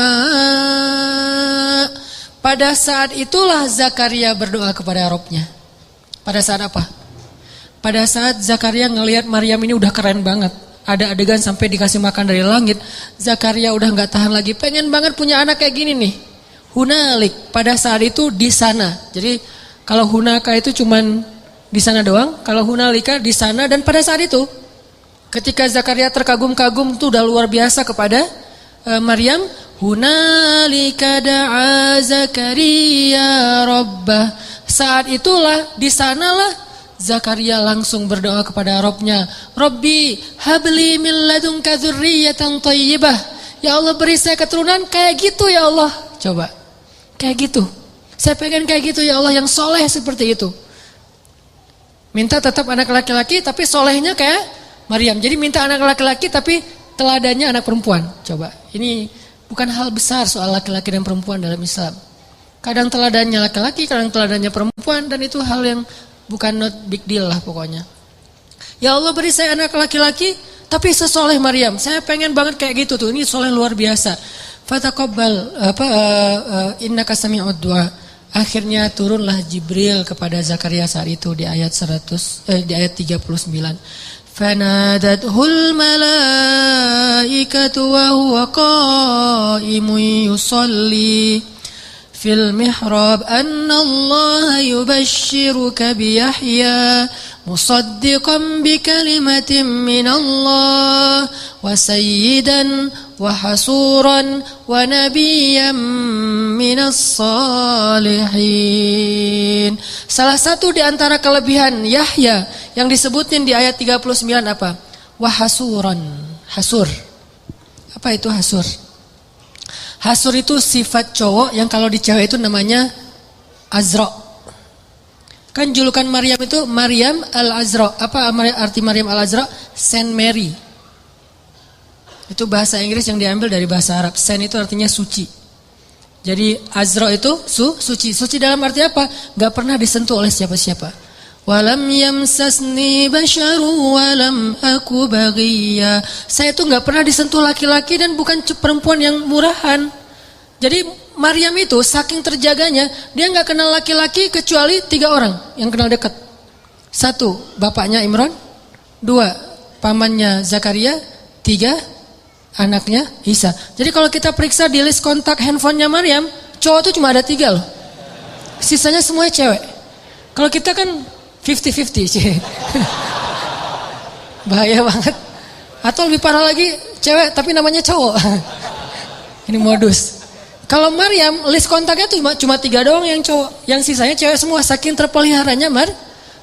[SPEAKER 1] Pada saat itulah Zakaria berdoa kepada Rabbnya. Pada saat apa? Pada saat Zakaria ngelihat Maryam ini udah keren banget. Ada adegan sampai dikasih makan dari langit. Zakaria udah gak tahan lagi, pengen banget punya anak kayak gini nih. Hunalik, pada saat itu di sana. Jadi kalau hunaka itu cuman di sana doang. Kalau hunalika di sana, dan pada saat itu ketika Zakaria terkagum-kagum tuh udah luar biasa kepada Maryam, hunalika da'a Zakaria rabbah. Saat itulah, di sanalah Zakaria langsung berdoa kepada Rabbnya. Rabbi habli min ladunka dzurriyyatan thayyibah. Ya Allah, beri saya keturunan kayak gitu ya Allah. Coba, kayak gitu. Saya pengen kayak gitu ya Allah, yang soleh seperti itu. Minta tetap anak laki-laki tapi solehnya kayak Maryam. Jadi minta anak laki-laki tapi teladannya anak perempuan. Coba, ini bukan hal besar soal laki-laki dan perempuan dalam Islam. Kadang teladannya laki-laki, kadang teladannya perempuan, dan itu hal yang bukan not big deal lah pokoknya. Ya Allah, beri saya anak laki-laki tapi sesoleh Maryam. Saya pengen banget kayak gitu tuh. Ini soleh luar biasa. Fataqabbal innaka sami'ud du'a. Akhirnya turunlah Jibril kepada Zakaria saat itu di ayat 39. فنادته الملائكة وهو قائم يصلي في المحراب أن الله يبشرك بيحيى مصدقا بكلمة من الله وسيدا وحصورا ونبيا من الصالحين. Salah satu di antara kelebihan Yahya yang disebutin di ayat 39 apa? Wahasuran. Hasur. Apa itu hasur? Hasur itu sifat cowok yang kalau di cewek itu namanya Azra. Kan julukan Maryam itu Maryam al-Azra. Apa arti Maryam al-Azra? Saint Mary. Itu bahasa Inggris yang diambil dari bahasa Arab. Saint itu artinya suci. Jadi Azra itu suci. Suci dalam arti apa? Gak pernah disentuh oleh siapa-siapa. Walam yamsasni basyaru walam aku baghiya. Saya itu gak pernah disentuh laki-laki dan bukan perempuan yang murahan. Jadi Maryam itu saking terjaganya, dia gak kenal laki-laki kecuali 3 orang yang kenal dekat. 1, bapaknya Imran. 2, pamannya Zakaria. 3, anaknya Isa. Jadi kalau kita periksa di list kontak handphonenya Maryam, cowok itu cuma ada 3 loh. Sisanya semuanya cewek. Kalau kita kan 50-50 sih. Bahaya banget. Atau lebih parah lagi, cewek tapi namanya cowok. Ini modus. Kalau Maryam, list kontaknya tuh cuma 3 doang yang cowok. Yang sisanya cewek semua, saking terpeliharanya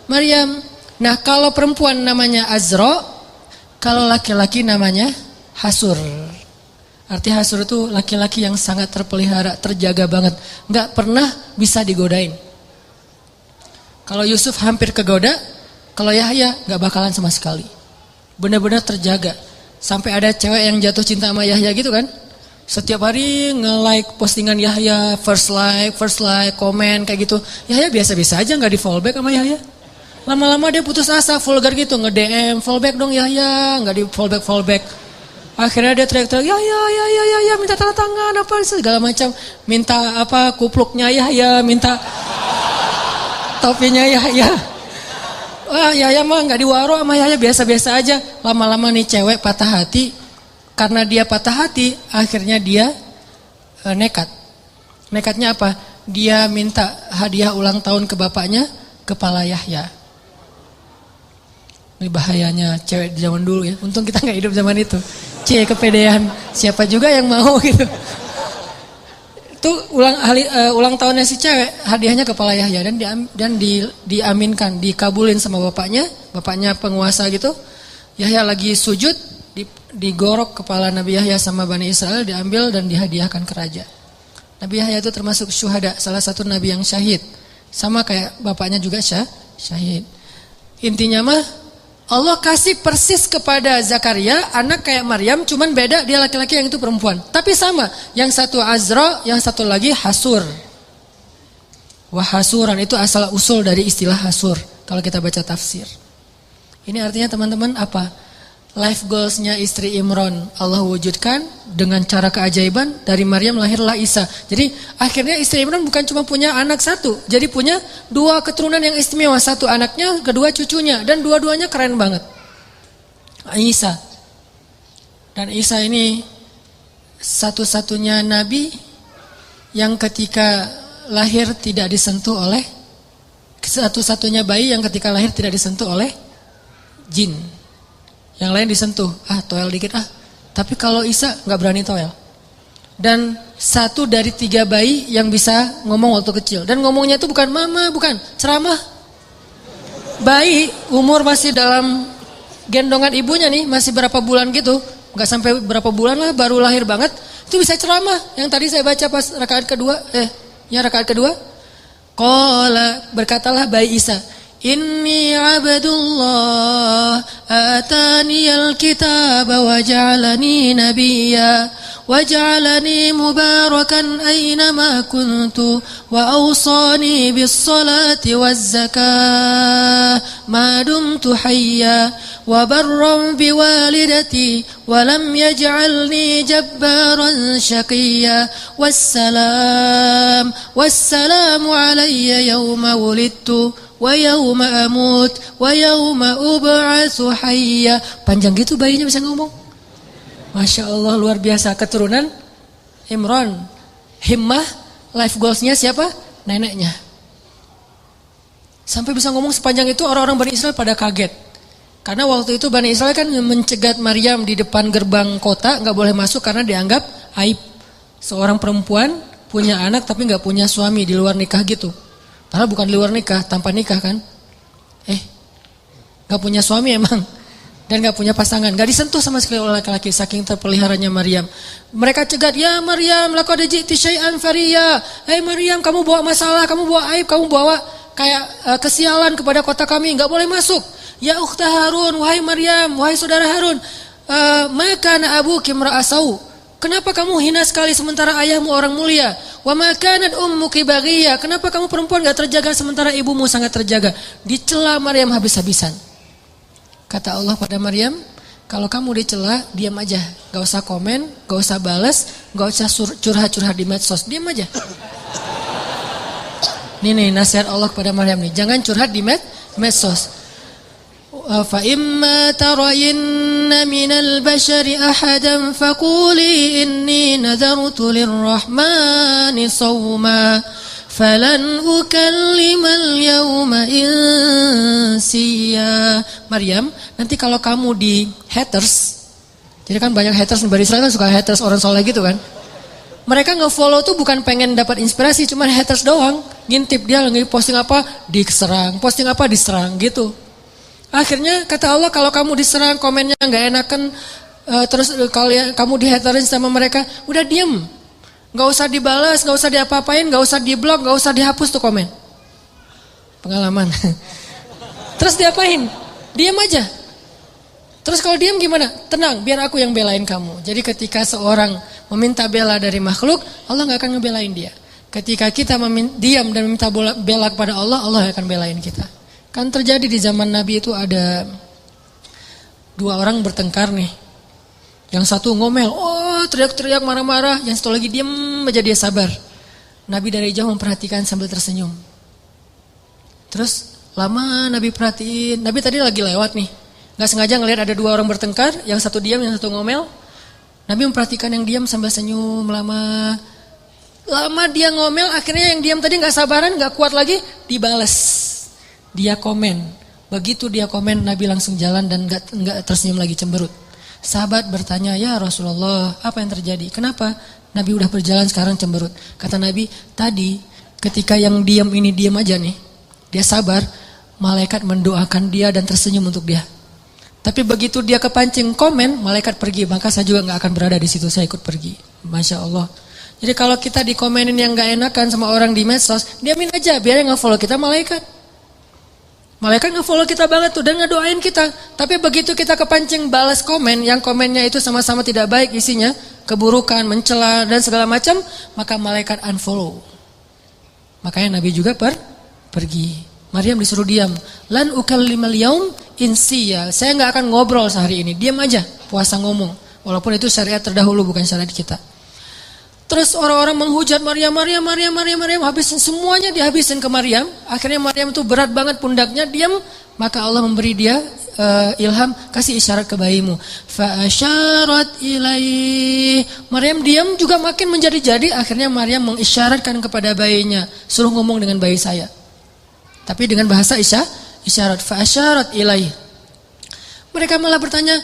[SPEAKER 1] Maryam. Nah kalau perempuan namanya Azra, kalau laki-laki namanya Hasur. Arti Hasur itu laki-laki yang sangat terpelihara, terjaga banget, nggak pernah bisa digodain. Kalau Yusuf hampir kegoda, kalau Yahya nggak bakalan sama sekali. Benar-benar terjaga. Sampai ada cewek yang jatuh cinta sama Yahya gitu kan? Setiap hari nge-like postingan Yahya, first like, komen kayak gitu. Yahya biasa-biasa aja, nggak di fallback sama Yahya. Lama-lama dia putus asa, vulgar gitu, nge-DM, fallback dong Yahya, nggak di fallback. Akhirnya dia teriak-teriak, ya, minta tanda tangan apa segala macam, minta apa kupluknya Yahya, minta topinya Yahya. Wah Yahya mah nggak diwaro sama Yahya, biasa-biasa aja. Lama-lama nih cewek patah hati, karena dia patah hati, akhirnya dia nekat. Nekatnya apa? Dia minta hadiah ulang tahun ke bapaknya, kepala Yahya. Ini bahayanya cewek di zaman dulu ya. Untung kita nggak hidup zaman itu. Kepedean. Siapa juga yang mau gitu. Itu ulang tahunnya si cewek, hadiahnya kepala Yahya dan diaminkan, dikabulin sama bapaknya penguasa gitu. Yahya lagi sujud, digorok kepala Nabi Yahya sama Bani Israel, diambil dan dihadiahkan ke raja. Nabi Yahya itu termasuk syuhada, salah satu nabi yang syahid. Sama kayak bapaknya juga syahid. Intinya mah Allah kasih persis kepada Zakaria, anak kayak Maryam, cuman beda dia laki-laki, yang itu perempuan. Tapi sama, yang satu Azra, yang satu lagi Hasur. Wahasuran itu asal usul dari istilah Hasur, kalau kita baca tafsir. Ini artinya teman-teman apa? Life goalsnya istri Imran Allah wujudkan dengan cara keajaiban. Dari Maryam lahirlah Isa. Jadi akhirnya istri Imran bukan cuma punya anak satu, jadi punya 2 keturunan yang istimewa. 1 anaknya, kedua cucunya, dan dua-duanya keren banget. Isa. Dan Isa ini satu-satunya nabi yang ketika lahir tidak disentuh oleh, satu-satunya bayi yang ketika lahir tidak disentuh oleh jin. Yang lain disentuh, toel dikit Tapi kalau Isa gak berani toel. Dan 1 dari 3 bayi yang bisa ngomong waktu kecil. Dan ngomongnya itu bukan mama, bukan ceramah. Bayi umur masih dalam gendongan ibunya nih, masih berapa bulan gitu, gak sampai berapa bulan lah, baru lahir banget, itu bisa ceramah. Yang tadi saya baca pas rakaat kedua, qala, berkatalah bayi Isa, Inni abdullah ataniyal kitaba wa ja'alani nabiyya wa ja'alani mubarakan aynama kuntu wa awsani bis salati waz zakah ma dumtu hayya wa barran bi walidati wa lam yaj'alni jabbaran shaqiyya wassalamu alayya yawma wulidtu wa yauma amut wa yauma ub'atsu hayya. Panjang gitu bayinya bisa ngomong. Masya Allah, luar biasa. Keturunan Imran. Himmah, life goalsnya siapa? Neneknya. Sampai bisa ngomong sepanjang itu, orang-orang Bani Israel pada kaget. Karena waktu itu Bani Israel kan mencegat Maryam di depan gerbang kota, gak boleh masuk karena dianggap aib. Seorang perempuan punya anak tapi gak punya suami, di luar nikah gitu. Padahal bukan di luar nikah, tanpa nikah kan. Gak punya suami emang. Dan gak punya pasangan, gak disentuh sama sekali oleh laki-laki, saking terpeliharanya Maryam. Mereka cegat, ya Maryam, laqad ji'ti syai'an fariya. Hai Maryam, kamu bawa masalah, kamu bawa aib, kamu bawa kayak kesialan kepada kota kami, gak boleh masuk. Ya ukhta Harun, wahai Maryam, wahai saudara Harun, maka na abuki imra'asau. Kenapa kamu hina sekali sementara ayahmu orang mulia? Wa ma kanat ummuki baghiya. Kenapa kamu perempuan gak terjaga sementara ibumu sangat terjaga? Dicela Maryam habis-habisan. Kata Allah pada Maryam, kalau kamu dicela, diam aja. Gak usah komen, gak usah balas, gak usah curhat-curhat di medsos. Diam aja. Ini nasihat Allah kepada Maryam nih. Jangan curhat di medsos. Fa imma tarayinna minal bashari ahadan faquli inni nadartu lirrahmani sawma falan ukallimal yawma insiya. Maryam, nanti kalau kamu di haters, jadi kan banyak haters di Bani Israel kan suka haters orang soleh gitu kan. Mereka nge-follow tuh bukan pengen dapat inspirasi, cuma haters doang. Ngintip dia lagi posting apa, diserang, posting apa diserang gitu. Akhirnya kata Allah, kalau kamu diserang, komennya nggak enakan, terus kamu dihaterin sama mereka, udah diem, nggak usah dibalas, nggak usah diapa-apain, nggak usah diblok, nggak usah dihapus tuh komen. Pengalaman. Terus diapain? Diam aja. Terus kalau diam gimana? Tenang, biar aku yang belain kamu. Jadi ketika seorang meminta bela dari makhluk, Allah nggak akan ngebelain dia. Ketika kita diam dan meminta bela kepada Allah, Allah akan belain kita. Kan terjadi di zaman Nabi itu ada dua orang bertengkar nih. Yang satu ngomel, teriak-teriak marah-marah. Yang satu lagi diam aja, dia sabar. Nabi dari jauh memperhatikan sambil tersenyum. Terus lama Nabi perhatiin, Nabi tadi lagi lewat nih. Gak sengaja ngelihat ada dua orang bertengkar, yang satu diam, yang satu ngomel. Nabi memperhatikan yang diam sambil senyum lama. Lama dia ngomel, akhirnya yang diam tadi gak sabaran, gak kuat lagi, dibales. Dia komen, begitu dia komen Nabi langsung jalan dan enggak tersenyum lagi, cemberut. Sahabat bertanya, ya Rasulullah, apa yang terjadi? Kenapa Nabi udah berjalan sekarang cemberut? Kata Nabi, tadi ketika yang diam ini diam aja nih, dia sabar, malaikat mendoakan dia dan tersenyum untuk dia. Tapi begitu dia kepancing komen, malaikat pergi, maka saya juga enggak akan berada di situ, saya ikut pergi. Masya Allah. Jadi kalau kita dikomenin yang enggak enakan sama orang di medsos, diamin aja, biar yang nge-follow kita malaikat. Malaikat nge-follow kita banget tuh dan ngedoain kita. Tapi begitu kita kepancing balas komen, yang komennya itu sama-sama tidak baik isinya, keburukan, mencela dan segala macam, maka malaikat unfollow. Makanya Nabi juga pergi. Maryam disuruh diam. Lan ukallimal yaum insiya. Saya enggak akan ngobrol sehari ini. Diam aja, puasa ngomong. Walaupun itu syariat terdahulu bukan syariat kita. Terus orang-orang menghujat Maryam, habisin semuanya, dihabisin ke Maryam. Akhirnya Maryam itu berat banget pundaknya, diam. Maka Allah memberi dia ilham, kasih isyarat ke bayimu. Fa asyarat ilaih. Maryam diam juga makin menjadi-jadi. Akhirnya Maryam mengisyaratkan kepada bayinya, suruh ngomong dengan bayi saya. Tapi dengan bahasa isyarat. Fa asyarat ilaih. Mereka malah bertanya,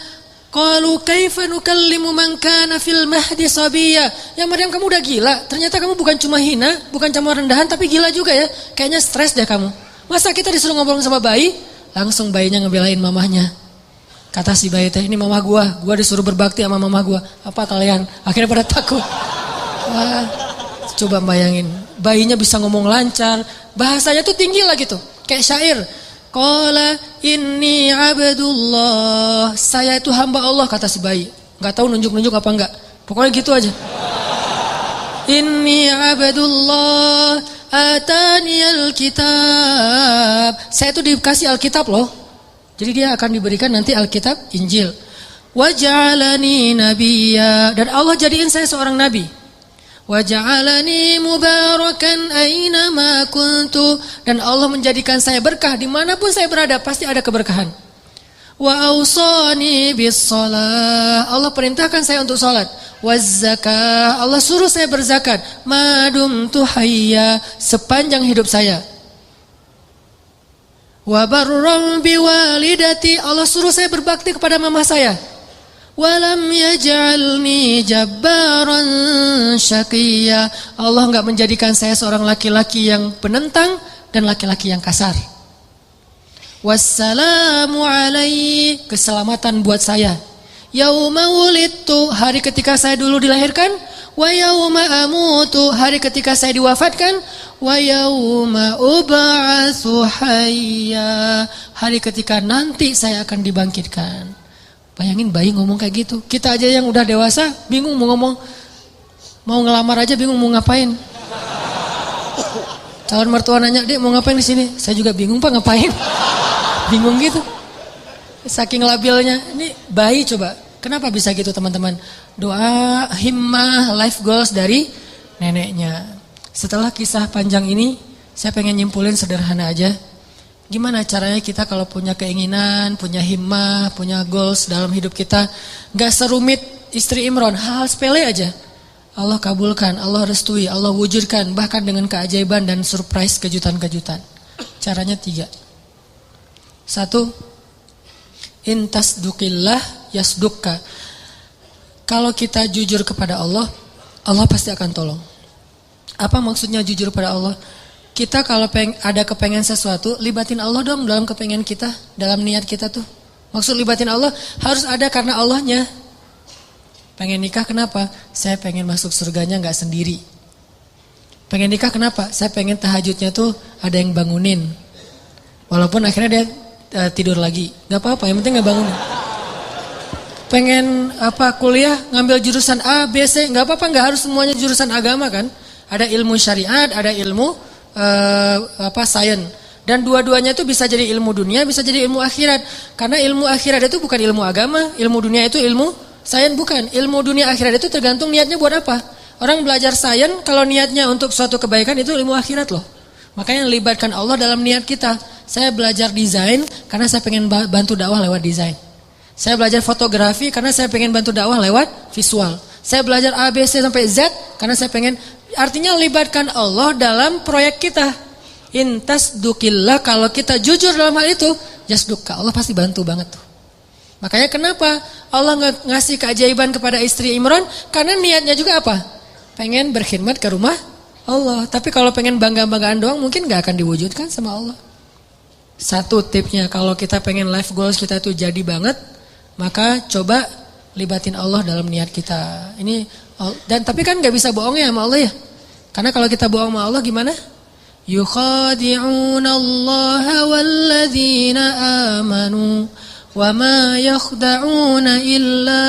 [SPEAKER 1] qalu kaifa nukallimu man kana fil mahdi sabiyya. Ya Maryam, kamu udah gila. Ternyata kamu bukan cuma hina, bukan cuma rendahan, tapi gila juga ya. Kayaknya stres deh kamu. Masa kita disuruh ngobrol sama bayi? Langsung bayinya ngebelain mamahnya. Kata si bayi teh, ini mamah gua disuruh berbakti sama mamah gua. Apa kalian? Akhirnya pada takut. Wah, coba bayangin, bayinya bisa ngomong lancar, bahasanya tuh tinggi lah gitu, kayak syair. Qala inni abdullah. Saya itu hamba Allah, kata si bayi. Gak tahu nunjuk-nunjuk apa enggak. Pokoknya gitu aja. Inni abdullah atani alkitab. Saya itu dikasih alkitab loh. Jadi dia akan diberikan nanti alkitab Injil. Waj'alani nabiyya. Dan Allah jadiin saya seorang nabi. Wa ja'alani mubarakan aina ma kuntu, dan Allah menjadikan saya berkah dimanapun saya berada, pasti ada keberkahan. Wa awsani bis shalah, Allah perintahkan saya untuk salat. Waz zakah, Allah suruh saya berzakat. Madum tu hayya, sepanjang hidup saya. Wa barram biwalidati, Allah suruh saya berbakti kepada mama saya. Walam yaj'alni jabbaran syaqiyya, Allah enggak menjadikan saya seorang laki-laki yang penentang dan laki-laki yang kasar. Wassalamu alaihi, keselamatan buat saya. Yauma wulidtu, hari ketika saya dulu dilahirkan. Wa yauma amutu, hari ketika saya diwafatkan. Wa yauma ub'atsu hayya, hari ketika nanti saya akan dibangkitkan. Bayangin bayi ngomong kayak gitu. Kita aja yang udah dewasa bingung mau ngomong. Mau ngelamar aja bingung mau ngapain. Calon mertua nanya, "Dek, mau ngapain di sini?" Saya juga bingung, Pak, ngapain? Bingung gitu. Saking labilnya. Ini bayi coba. Kenapa bisa gitu, teman-teman? Doa, himmah, life goals dari neneknya. Setelah kisah panjang ini, saya pengen nyimpulin sederhana aja. Gimana caranya kita kalau punya keinginan, punya himmah, punya goals dalam hidup kita, gak serumit istri Imran, hal sepele aja. Allah kabulkan, Allah restui, Allah wujudkan, bahkan dengan keajaiban dan surprise, kejutan-kejutan. Caranya 3. 1, intasdukillah yasdukka. Kalau kita jujur kepada Allah, Allah pasti akan tolong. Apa maksudnya jujur pada Allah? Kita kalau ada kepengen sesuatu, libatin Allah dong dalam kepengen kita, dalam niat kita tuh. Maksud libatin Allah harus ada karena Allahnya. Pengen nikah kenapa? Saya pengen masuk surganya gak sendiri. Pengen nikah kenapa? Saya pengen tahajudnya tuh ada yang bangunin. Walaupun akhirnya dia tidur lagi, gak apa-apa, yang penting gak bangunin. Pengen kuliah ngambil jurusan A, B, C, gak apa-apa, gak harus semuanya jurusan agama kan. Ada ilmu syariat, ada ilmu sains, dan dua-duanya itu bisa jadi ilmu dunia, bisa jadi ilmu akhirat. Karena ilmu akhirat itu bukan ilmu agama, ilmu dunia itu ilmu sains bukan. Ilmu dunia akhirat itu tergantung niatnya buat apa. Orang belajar sains kalau niatnya untuk suatu kebaikan itu ilmu akhirat loh. Makanya libatkan Allah dalam niat kita. Saya belajar desain karena saya pengen bantu dakwah lewat desain. Saya belajar fotografi karena saya pengen bantu dakwah lewat visual. Saya belajar A, B, C sampai Z karena saya pengen. Artinya libatkan Allah dalam proyek kita. Intasdukillah, kalau kita jujur dalam hal itu, yasdukka, Allah pasti bantu banget tuh. Makanya kenapa Allah ngasih keajaiban kepada istri Imran? Karena niatnya juga apa? Pengen berkhidmat ke rumah Allah. Tapi kalau pengen bangga-banggaan doang mungkin gak akan diwujudkan sama Allah. 1 tipsnya, kalau kita pengen life goals kita itu jadi banget, maka coba libatin Allah dalam niat kita. Dan tapi kan gak bisa bohong ya sama Allah ya. Karena kalau kita bohong sama Allah gimana? Yukhadi'una Allah walladzina amanu wa ma yakhda'una illa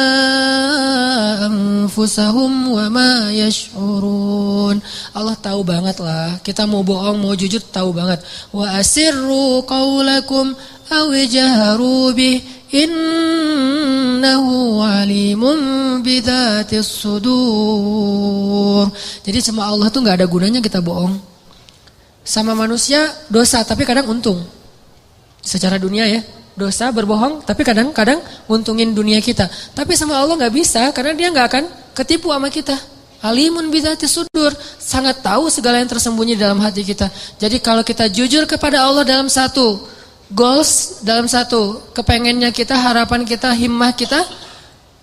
[SPEAKER 1] anfusahum wa ma yash'urun. Allah tahu banget lah. Kita mau bohong, mau jujur tahu banget. Wa asirru qawlakum aw jaharu bih innahu alimun bidzatis sudur. Jadi sama Allah tuh gak ada gunanya kita bohong. Sama manusia dosa tapi kadang untung. Secara dunia ya, dosa berbohong tapi kadang-kadang untungin dunia kita. Tapi sama Allah gak bisa karena dia gak akan ketipu sama kita. Alimun bidzatis sudur, sangat tahu segala yang tersembunyi dalam hati kita. Jadi kalau kita jujur kepada Allah dalam satu goals, dalam satu kepengennya kita, harapan kita, himmah kita,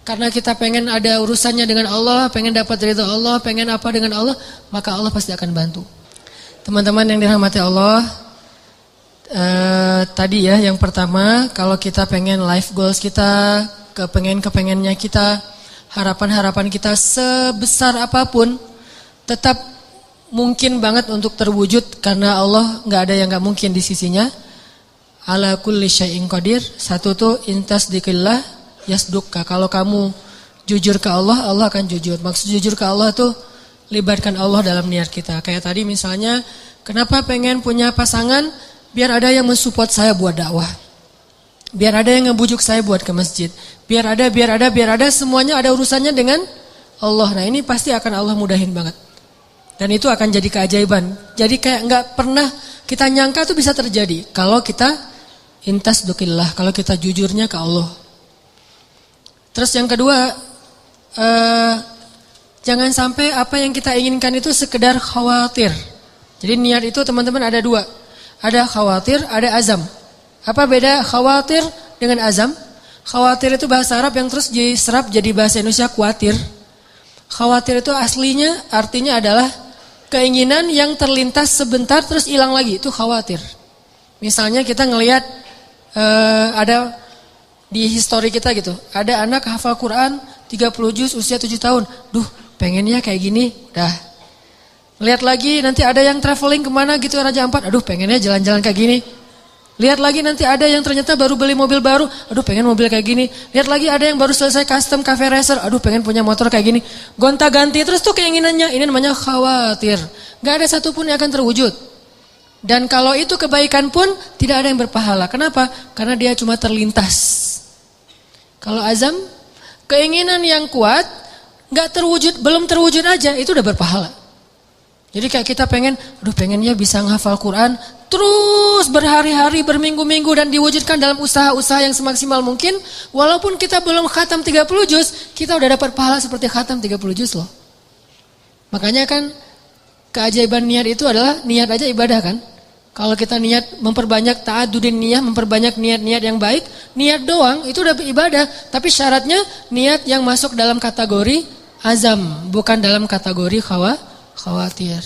[SPEAKER 1] karena kita pengen ada urusannya dengan Allah, pengen dapat ridha Allah, pengen apa dengan Allah, maka Allah pasti akan bantu. Teman-teman yang dirahmati Allah, tadi ya yang pertama, kalau kita pengen life goals kita, kepengennya kita, harapan-harapan kita sebesar apapun, tetap mungkin banget untuk terwujud karena Allah nggak ada yang nggak mungkin di sisinya. Ala kulli syai'in qadir. 1 tuh intasdikillah yasdukka. Kalau kamu jujur ke Allah, Allah akan jujur. Maksud jujur ke Allah tuh libatkan Allah dalam niat kita. Kayak tadi misalnya, kenapa pengen punya pasangan? Biar ada yang mensupport saya buat dakwah. Biar ada yang ngebujuk saya buat ke masjid. Biar ada, semuanya ada urusannya dengan Allah. Nah ini pasti akan Allah mudahin banget. Dan itu akan jadi keajaiban. Jadi kayak nggak pernah kita nyangka itu bisa terjadi kalau kita intasdukillah, kalau kita jujurnya ke Allah. Terus yang kedua, jangan sampai apa yang kita inginkan itu sekedar khawatir. Jadi niat itu teman-teman ada dua. Ada khawatir, ada azam. Apa beda khawatir dengan azam? Khawatir itu bahasa Arab yang terus diserap jadi bahasa Indonesia khawatir. Khawatir itu aslinya artinya adalah keinginan yang terlintas sebentar terus hilang lagi, itu khawatir. Misalnya kita ngelihat ada di histori kita gitu, ada anak hafal Quran 30 juz usia 7 tahun. Duh, pengennya kayak gini, dah. Lihat lagi nanti ada yang traveling kemana gitu Raja Ampat, aduh pengennya jalan-jalan kayak gini. Lihat lagi nanti ada yang ternyata baru beli mobil baru, aduh pengen mobil kayak gini. Lihat lagi ada yang baru selesai custom cafe racer, aduh pengen punya motor kayak gini. Gonta-ganti terus tuh keinginannya, ini namanya khawatir. Gak ada satupun yang akan terwujud. Dan kalau itu kebaikan pun tidak ada yang berpahala. Kenapa? Karena dia cuma terlintas. Kalau azam, keinginan yang kuat, gak terwujud, belum terwujud aja, itu udah berpahala. Jadi kayak kita pengennya bisa menghafal Quran, terus berhari-hari, berminggu-minggu dan diwujudkan dalam usaha-usaha yang semaksimal mungkin. Walaupun kita belum khatam 30 juz, kita udah dapat pahala seperti khatam 30 juz loh. Makanya kan keajaiban niat itu adalah niat aja ibadah kan. Kalau kita niat memperbanyak ta'adudin niyah, memperbanyak niat-niat yang baik, niat doang itu udah ibadah. Tapi syaratnya niat yang masuk dalam kategori azam, bukan dalam kategori khawatir.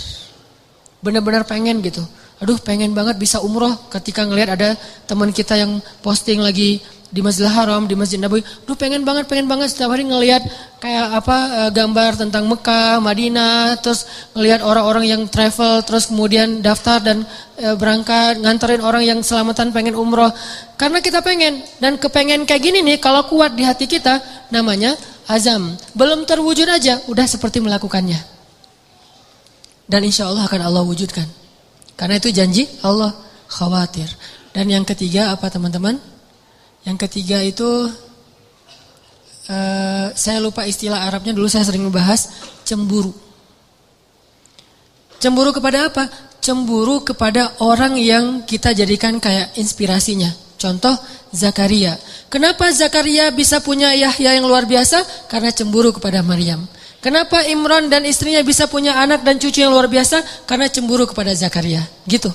[SPEAKER 1] Benar-benar pengen gitu. Aduh pengen banget bisa umroh ketika ngelihat ada teman kita yang posting lagi di Masjidil Haram, di Masjid Nabawi. Aduh pengen banget setiap hari ngelihat kayak gambar tentang Mekah, Madinah, terus ngelihat orang-orang yang travel, terus kemudian daftar dan berangkat nganterin orang yang selamatan pengen umroh. Karena kita pengen, dan kepengen kayak gini nih kalau kuat di hati kita namanya azam. Belum terwujud aja udah seperti melakukannya. Dan insya Allah akan Allah wujudkan. Karena itu janji Allah, khawatir. Dan yang ketiga apa teman-teman? Yang ketiga itu saya lupa istilah Arabnya, dulu saya sering membahas cemburu. Cemburu kepada apa? Cemburu kepada orang yang kita jadikan kayak inspirasinya. Contoh Zakaria. Kenapa Zakaria bisa punya Yahya yang luar biasa? Karena cemburu kepada Maryam. Kenapa Imran dan istrinya bisa punya anak dan cucu yang luar biasa? Karena cemburu kepada Zakaria. Gitu.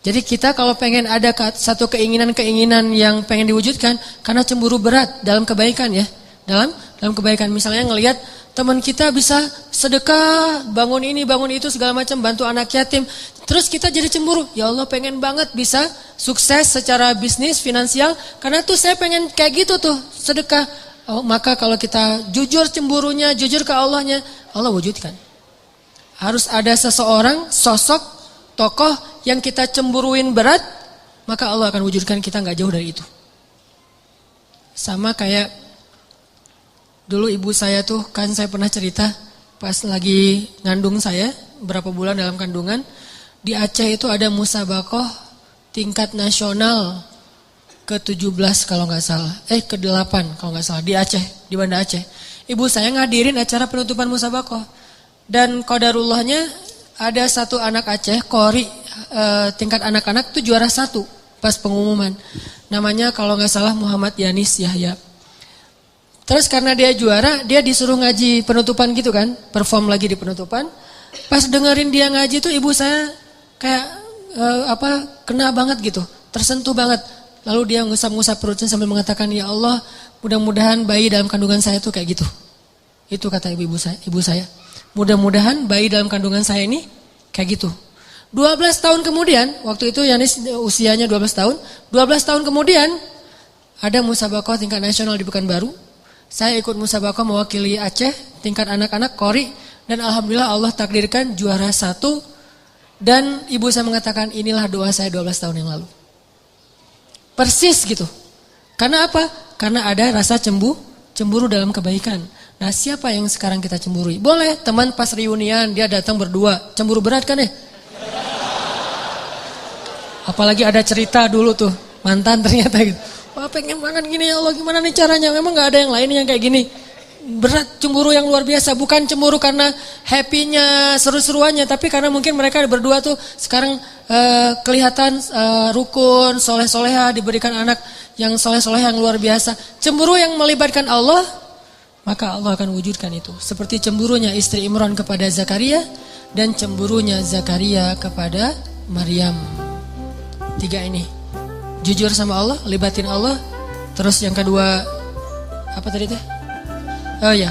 [SPEAKER 1] Jadi kita kalau pengen ada satu keinginan-keinginan yang pengen diwujudkan, karena cemburu berat dalam kebaikan ya. Dalam kebaikan, misalnya ngelihat teman kita bisa sedekah, bangun ini, bangun itu, segala macam, bantu anak yatim. Terus kita jadi cemburu. Ya Allah pengen banget bisa sukses secara bisnis, finansial. Karena tuh saya pengen kayak gitu tuh, sedekah. Oh, maka kalau kita jujur cemburunya, jujur ke Allahnya, Allah wujudkan. Harus ada seseorang, sosok, tokoh yang kita cemburuin berat, maka Allah akan wujudkan, kita gak jauh dari itu. Sama kayak dulu ibu saya tuh, kan saya pernah cerita pas lagi ngandung saya, berapa bulan dalam kandungan, di Aceh itu ada musabaqah tingkat nasional ke-17 kalau nggak salah, ke-8 kalau nggak salah, di Aceh, di Banda Aceh. Ibu saya ngadirin acara penutupan musabaqah. Dan qadarullahnya ada satu anak Aceh, qori, tingkat anak-anak itu juara 1 pas pengumuman. Namanya kalau nggak salah Muhammad Yanis Yahya. Terus karena dia juara, dia disuruh ngaji penutupan gitu kan, perform lagi di penutupan. Pas dengerin dia ngaji tuh ibu saya kayak kena banget gitu, tersentuh banget. Lalu dia ngusap-ngusap perutnya sambil mengatakan, ya Allah, mudah-mudahan bayi dalam kandungan saya tuh kayak gitu. Itu kata ibu saya. Mudah-mudahan bayi dalam kandungan saya ini kayak gitu. 12 tahun kemudian, waktu itu Yanis usianya 12 tahun. 12 tahun kemudian ada musabaqah tingkat nasional di Pekanbaru. Saya ikut musabaqah mewakili Aceh tingkat anak-anak qori, dan alhamdulillah Allah takdirkan juara 1. Dan ibu saya mengatakan, inilah doa saya 12 tahun yang lalu. Persis gitu. Karena apa? Karena ada rasa cemburu dalam kebaikan. Nah, siapa yang sekarang kita cemburui? Boleh teman pas reunian dia datang berdua, cemburu berat kan ya? Apalagi ada cerita dulu tuh, mantan ternyata gitu. Wah pengen banget gini ya Allah, gimana nih caranya? Memang gak ada yang lain yang kayak gini. berat, cemburu yang luar biasa. Bukan cemburu karena happy-nya, seru-seruannya, tapi karena mungkin mereka berdua tuh sekarang kelihatan rukun, soleh-soleha, diberikan anak yang soleh-soleh yang luar biasa. Cemburu yang melibatkan Allah, maka Allah akan wujudkan itu. Seperti cemburunya istri Imran kepada Zakaria dan cemburunya Zakaria kepada Maryam. 3 ini. Jujur sama Allah, libatin Allah. Terus yang kedua, apa tadi teh? Oh ya,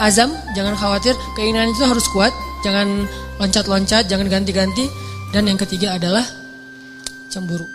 [SPEAKER 1] azam, jangan khawatir, keinginan itu harus kuat, jangan loncat-loncat, jangan ganti-ganti. Dan yang ketiga adalah cemburu.